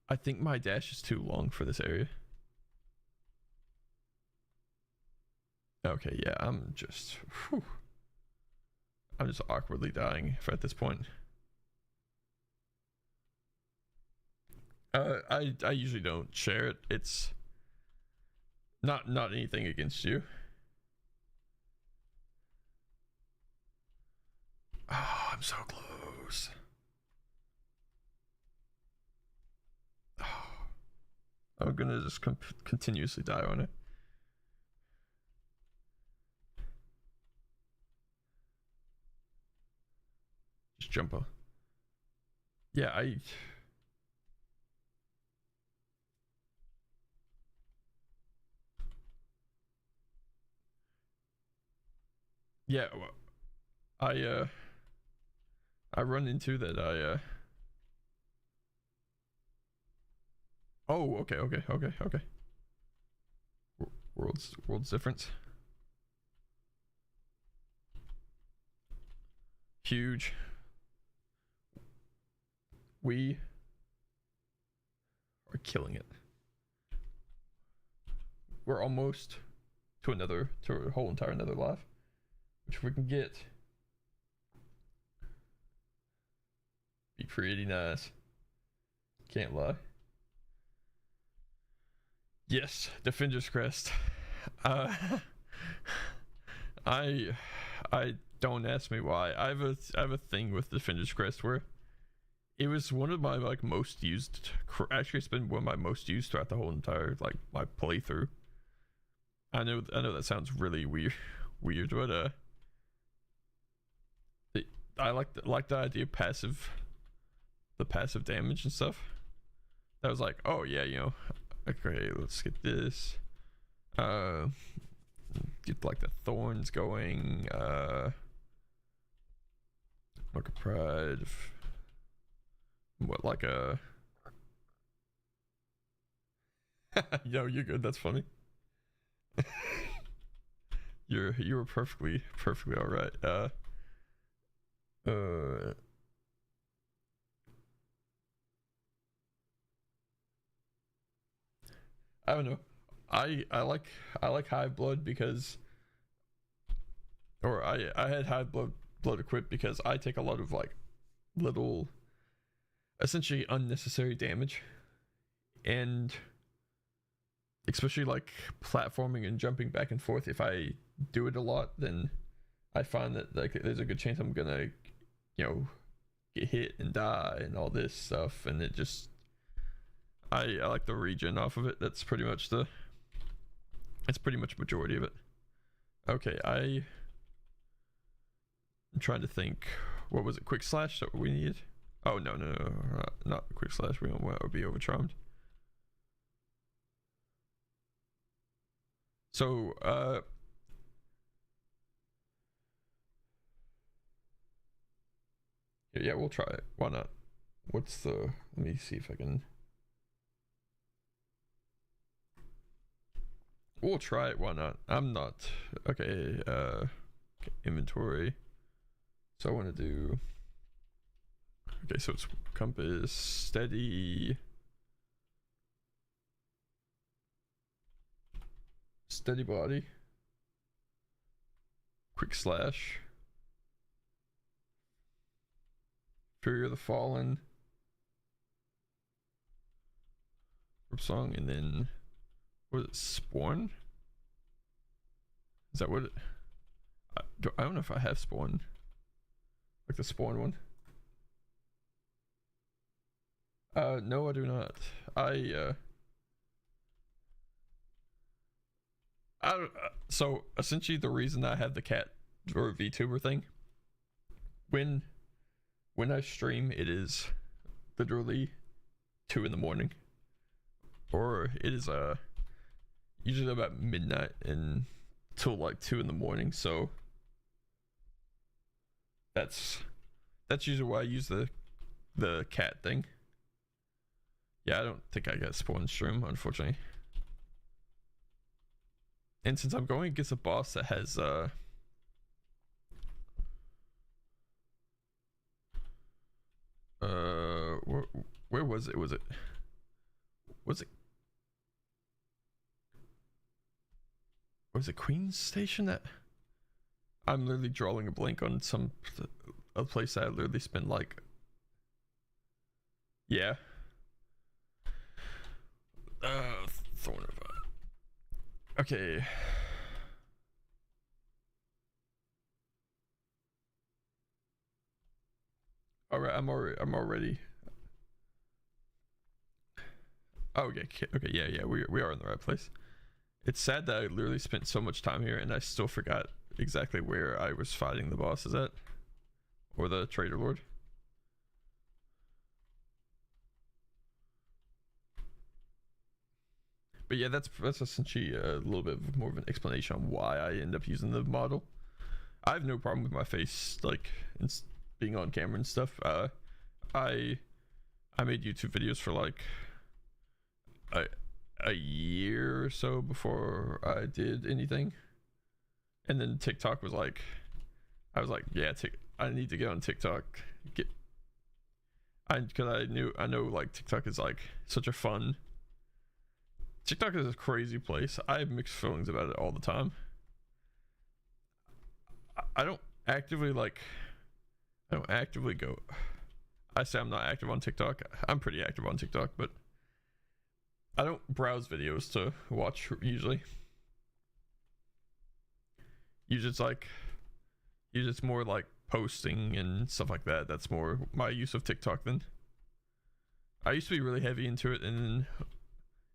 I think my dash is too long for this area. Okay, yeah, I'm just awkwardly dying at this point. I usually don't share it. It's not anything against you. Oh, I'm so close. Oh, I'm gonna just continuously die on it. Just jump up. Yeah, yeah, well, I run into that. Oh, okay. World's difference. Huge. We are killing it. We're almost to a whole entire another live, which we can get, be pretty nice. Can't lie. Yes, Defender's Crest. I don't ask me why. I have a thing with Defender's Crest where it was one of my like most used. Actually, it's been one of my most used throughout the whole entire like my playthrough. I know that sounds really weird, but I like the idea of the passive damage and stuff. That was like, oh yeah, you know, okay, let's get this. Get like the thorns going. Like a pride. What, like a? Yo, you're good. That's funny. you were perfectly all right. I don't know. I like Hive Blood because, or I had Hive Blood equipped because I take a lot of like little, essentially unnecessary damage, and especially like platforming and jumping back and forth. If I do it a lot, then I find that like there's a good chance I'm gonna, you know, get hit and die and all this stuff, and it just I like the regen off of it. That's pretty much majority of it. Okay, I'm trying to think. What was it? Quick slash that we needed? Oh no, not quick slash. We don't want to be overcharmed. So yeah, we'll try it. Why not? What's the? Let me see if I can. We'll try it. Why not? I'm not. Okay. Inventory. So I want to do. Okay, so it's compass, steady body, quick slash, Fury of the Fallen, song, and then what is it, Spawn? Is that what it? I don't know if I have Spawn, like the Spawn one. No, I do not. So essentially the reason I have the cat or VTuber thing, when I stream, it is literally 2 in the morning, or it is usually about midnight and till like 2 in the morning. So that's usually why I use the cat thing. Yeah, I don't think I got Spawn stream, unfortunately. And since I'm going against a boss that has where was it? Was it Queen's Station? That I'm literally drawing a blank on a place that I literally spent like, yeah. Thorn of okay. All right, I'm already. Oh, okay, yeah, we are in the right place. It's sad that I literally spent so much time here and I still forgot exactly where I was fighting the bosses at, or the Traitor Lord. But yeah, that's essentially a little bit more of an explanation on why I end up using the model. I have no problem with my face like being on camera and stuff. I made YouTube videos for like a year or so before I did anything, and then TikTok was like, I was like, yeah, I need to get on TikTok. Because I know like TikTok is like such a fun. TikTok is a crazy place. I have mixed feelings about it all the time. I don't actively go. I say I'm not active on TikTok. I'm pretty active on TikTok, but I don't browse videos to watch usually. Usually it's more like posting and stuff like that. That's more my use of TikTok than. I used to be really heavy into it, and then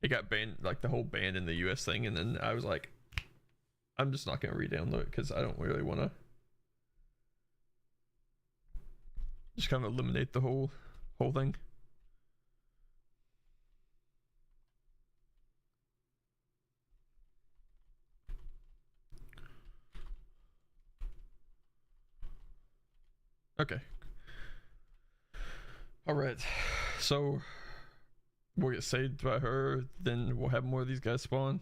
it got banned, like the whole ban in the US thing, and then I was like, I'm just not gonna re-download it because I don't really want to just kind of eliminate the whole thing. Okay. All right. So we'll get saved by her, then we'll have more of these guys spawn.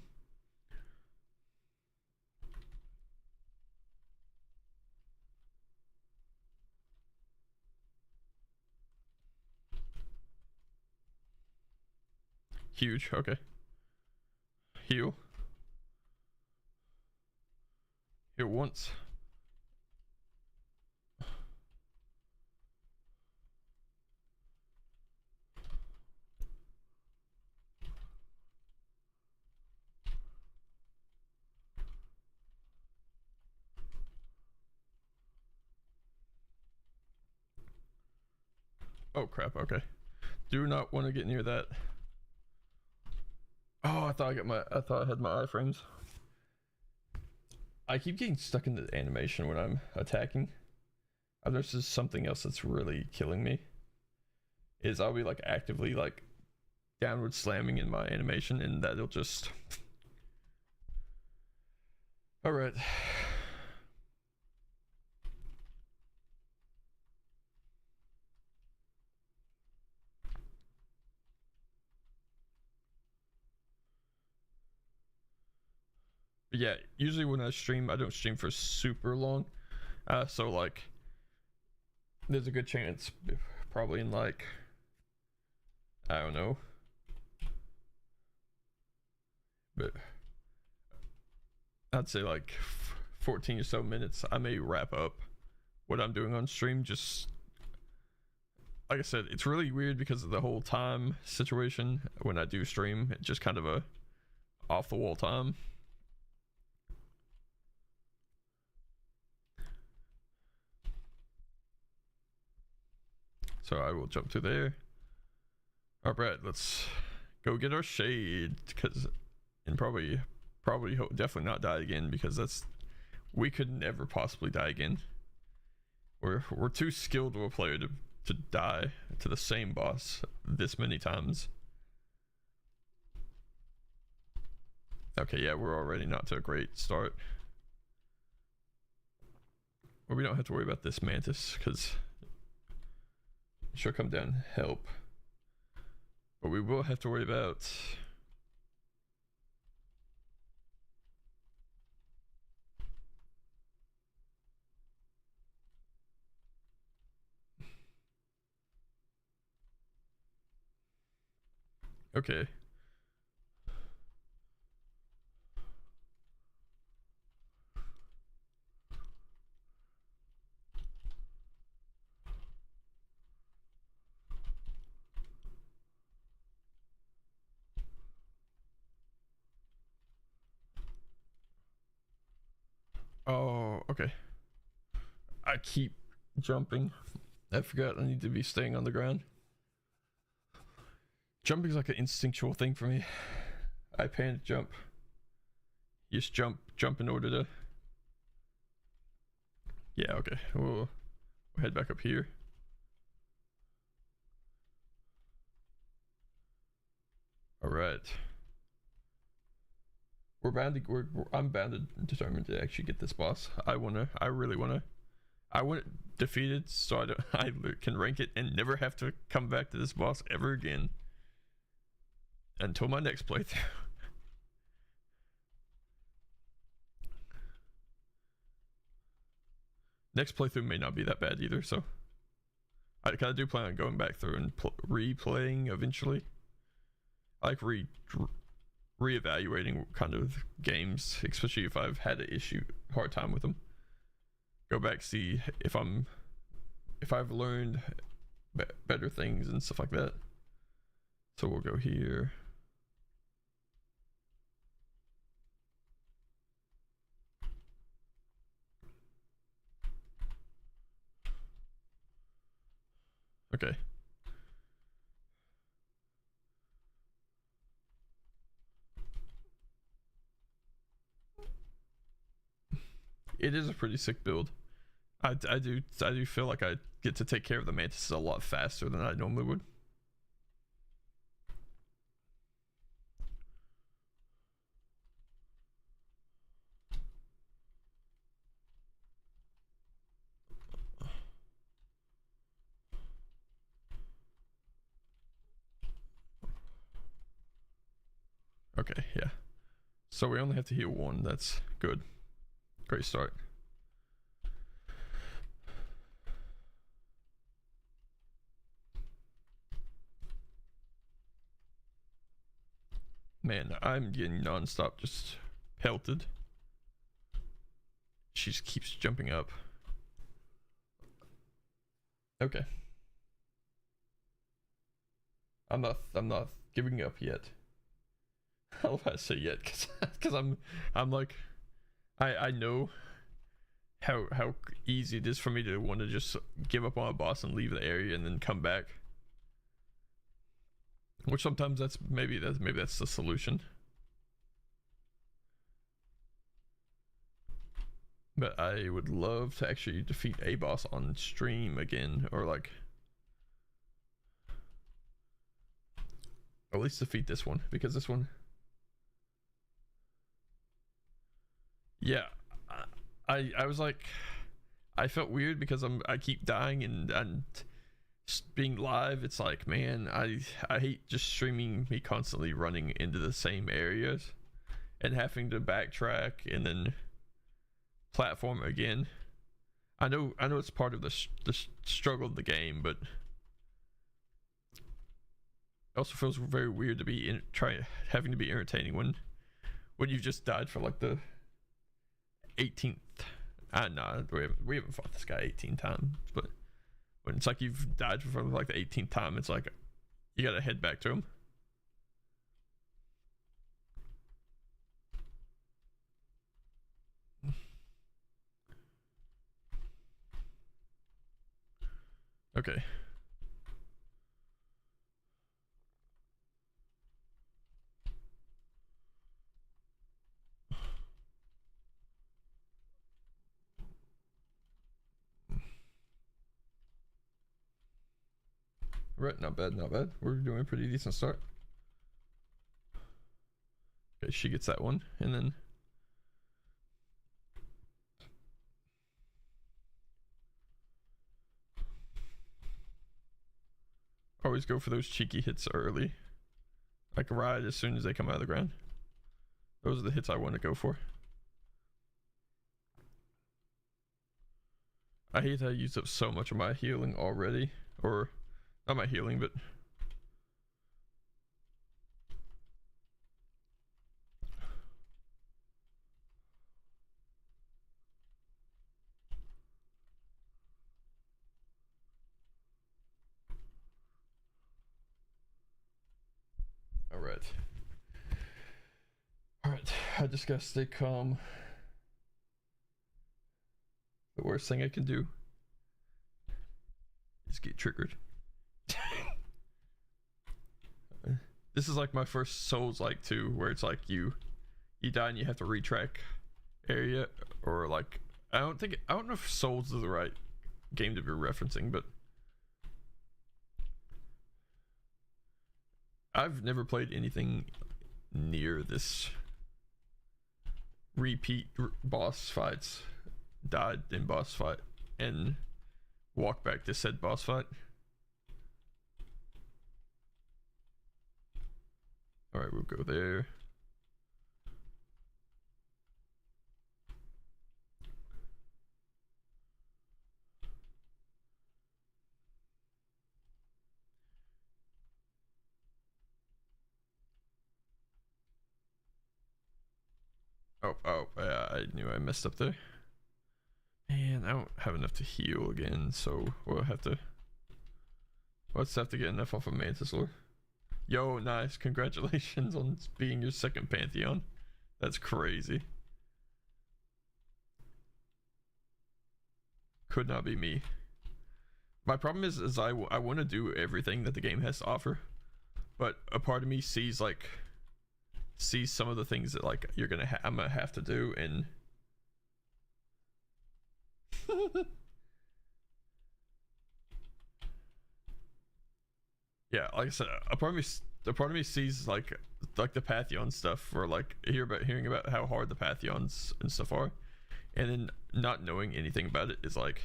Huge. Okay. Heal. Heal once. Oh crap, okay. Do not want to get near that. Oh, I thought I had my iframes. I keep getting stuck in the animation when I'm attacking. This is something else that's really killing me. Is I'll be like actively like downward slamming in my animation, and that'll just. All right. But yeah, usually when I stream, I don't stream for super long. So like, there's a good chance, probably in like, I don't know, but I'd say like 14 or so minutes, I may wrap up what I'm doing on stream. Just like I said, it's really weird because of the whole time situation when I do stream. It's just kind of a off the wall time. So I will jump to there. All right, let's go get our shade, and probably definitely not die again, because we could never possibly die again. We're too skilled of a player to die to the same boss this many times. Okay, yeah, we're already not to a great start. Well, we don't have to worry about this mantis because she'll come down and help. But we will have to worry about. Okay. Oh, okay. I keep jumping. I forgot I need to be staying on the ground. Jumping's like an instinctual thing for me. I panic jump. You just jump in order to. Yeah, okay. We'll head back up here. All right. I'm bound and determined to actually get this boss. I want it defeated so I can rank it and never have to come back to this boss ever again until my next playthrough. next playthrough may not be that bad either, so I do plan on going back through and replaying eventually. I like reevaluating kind of games, especially if I've had a hard time with them. Go back, see if I've learned better things and stuff like that. So we'll go here. Okay. It is a pretty sick build. I do feel like I get to take care of the mantises a lot faster than I normally would. Okay, yeah. So we only have to heal one. That's good. Great start. Man, I'm getting non-stop just pelted. She just keeps jumping up. Okay. I'm not giving up yet. I love how I say yet, cause I'm like, I know how easy it is for me to want to just give up on a boss and leave the area and then come back. Which sometimes maybe that's the solution. But I would love to actually defeat a boss on stream again, or like at least defeat this one, because this one, yeah, I was like, I felt weird because I keep dying and being live. It's like, man, I hate just streaming me constantly running into the same areas and having to backtrack and then platform again. I know it's part of the struggle of the game, but it also feels very weird to be having to be entertaining when you've just died for like the 18th. Nah, we haven't fought this guy 18 times, but when it's like you've died for like the 18th time, it's like you gotta head back to him. Okay. Right, not bad, not bad. We're doing a pretty decent start. Okay, she gets that one, and then always go for those cheeky hits early, like right as soon as they come out of the ground. Those are the hits I want to go for. I hate that I used up so much of my healing already, or not my healing, but Alright, I just gotta stay calm. The worst thing I can do is get triggered. This is like my first Souls-like too, where it's like you die and you have to retrack area, or like I don't know if Souls is the right game to be referencing, but I've never played anything near this repeat boss fights, died in boss fight, and walk back to said boss fight. Alright, we'll go there. Oh, yeah, I knew I messed up there. Man, I don't have enough to heal again, so we'll have to get enough off of Mantis Lord. Yo, nice. Congratulations on being your second Pantheon. That's crazy. Could not be me. My problem is I want to do everything that the game has to offer, but a part of me sees some of the things that like I'm gonna have to do, and yeah, like I said, a part of me sees like the Pantheon stuff, or like hearing about how hard the Pantheons and stuff are, and then not knowing anything about it is like,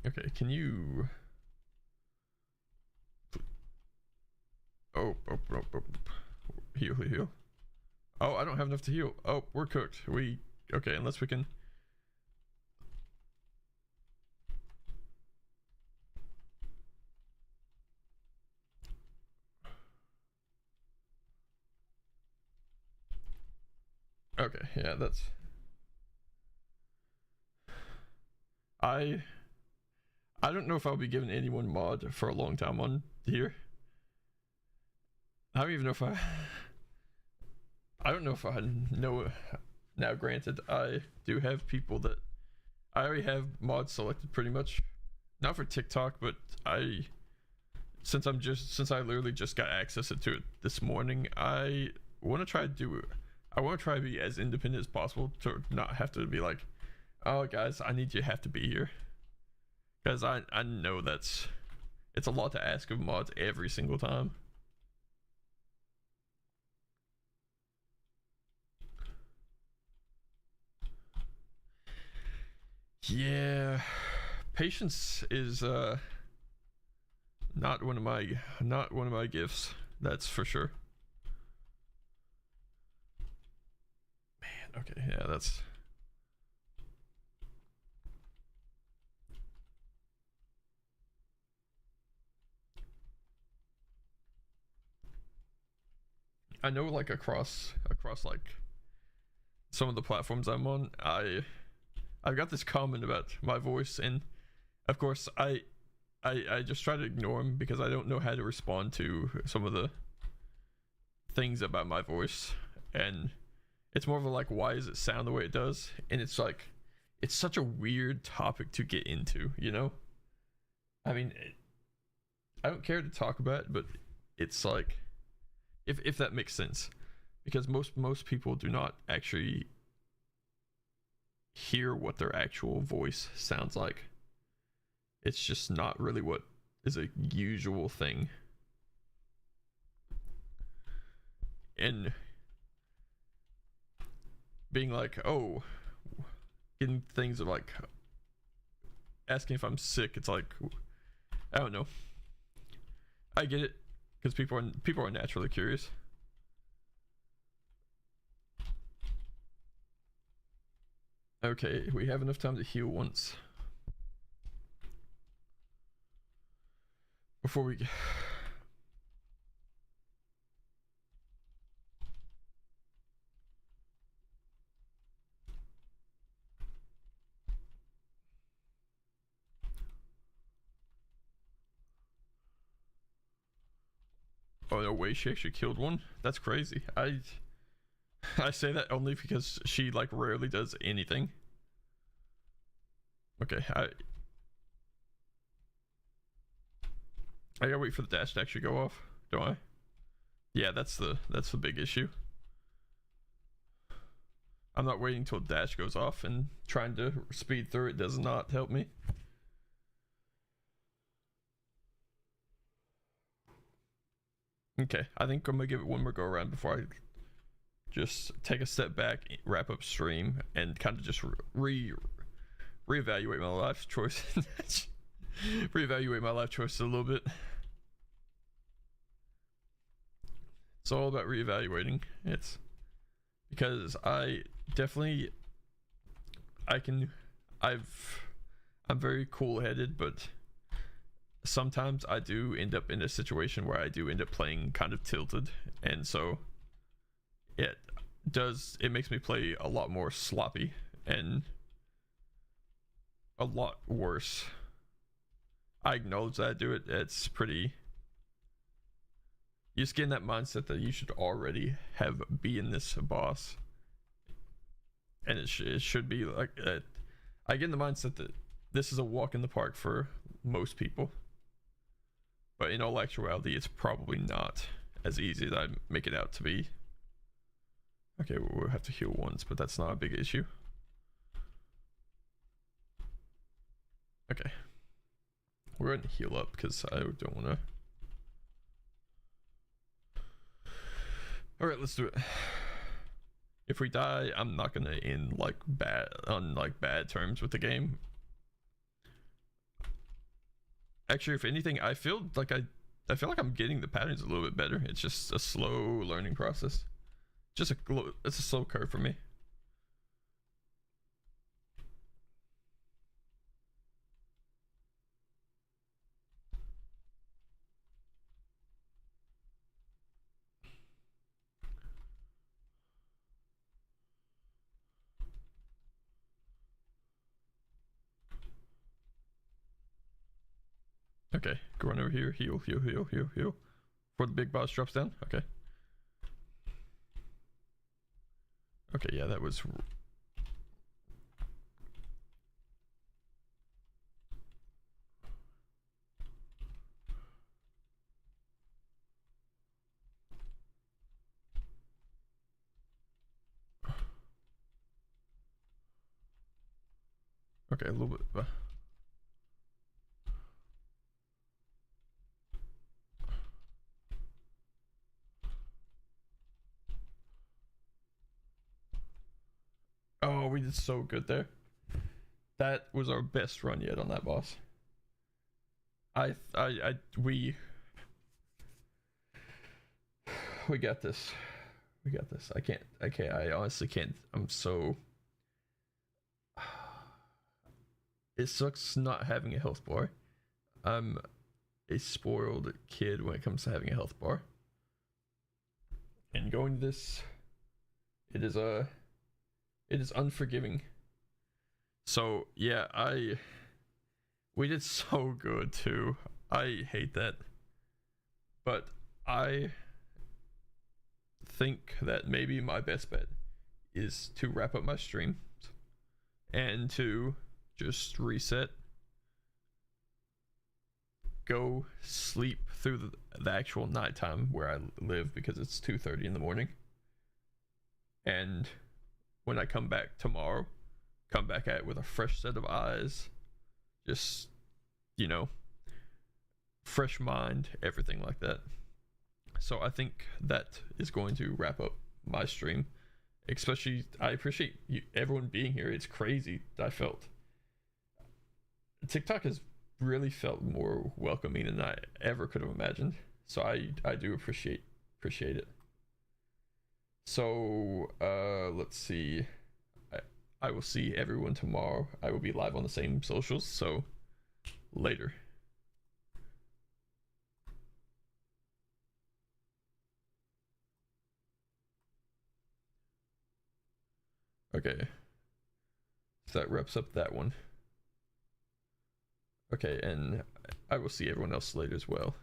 okay, can you oh, heal. Oh, I don't have enough to heal. Oh, we're cooked. Okay, unless we can. Okay, yeah, that's. I don't know if I'll be giving anyone mod for a long time on here. I don't even know if I don't know if I know. Now, granted, I do have people that I already have mods selected pretty much. Not for TikTok, but since I literally just got access to it this morning, I want to try to be as independent as possible to not have to be like, oh guys, I need you to have to be here, because I know it's a lot to ask of mods every single time. Yeah, patience is not one of my gifts, that's for sure. Man, okay, yeah, that's. I know, like, across like some of the platforms I'm on, I've got this comment about my voice, and of course I just try to ignore them because I don't know how to respond to some of the things about my voice, and it's more of a like, why does it sound the way it does? And it's like, it's such a weird topic to get into, you know? I mean, I don't care to talk about it, but it's like, if that makes sense, because most people do not actually hear what their actual voice sounds like. It's just not really what is a usual thing. And being like, oh, getting things of like asking if I'm sick, it's like, I don't know. I get it, because people are naturally curious. Okay, we have enough time to heal once before we. Oh no way, she actually killed one? That's crazy. I say that only because she like rarely does anything. Okay, I gotta wait for the dash to actually go off, don't I? Yeah, that's the big issue. I'm not waiting till dash goes off, and trying to speed through it does not help me. Okay, I think I'm gonna give it one more go around before I just take a step back, wrap up stream, and kind of just reevaluate my life choice. Reevaluate my life choices a little bit. It's all about reevaluating. It's because I'm very cool-headed, but sometimes I do end up in a situation where I do end up playing kind of tilted, and so makes me play a lot more sloppy and a lot worse. I acknowledge that I do it. It's pretty. You just get in that mindset that you should already be in this boss, and it should be like. I get in the mindset that this is a walk in the park for most people, but in all actuality, it's probably not as easy as I make it out to be. Okay, we'll have to heal once, but that's not a big issue. Okay. We're going to heal up because I don't want to. Alright, let's do it. If we die, I'm not going to end like bad terms with the game. Actually, if anything, I feel like I'm getting the patterns a little bit better. It's just a slow learning process. It's a slow curve for me. Okay, go on over here, heal. Before the big boss drops down. Okay. Okay, yeah, that was. Okay, a little bit. Oh, we did so good there. That was our best run yet on that boss. We got this. We got this. I honestly can't. I'm so. It sucks not having a health bar. I'm a spoiled kid when it comes to having a health bar. And going to this, it is unforgiving. So yeah, we did so good too. I hate that. But I think that maybe my best bet is to wrap up my stream and to just reset, go sleep through the actual nighttime where I live because it's 2:30 in the morning, and when I come back tomorrow, come back at it with a fresh set of eyes, just, fresh mind, everything like that. So I think that is going to wrap up my stream. Especially, I appreciate everyone being here. It's crazy. I felt TikTok has really felt more welcoming than I ever could have imagined. So I do appreciate it. So let's see. I will see everyone tomorrow. I will be live on the same socials. So later. Okay. So that wraps up that one. Okay, and I will see everyone else later as well.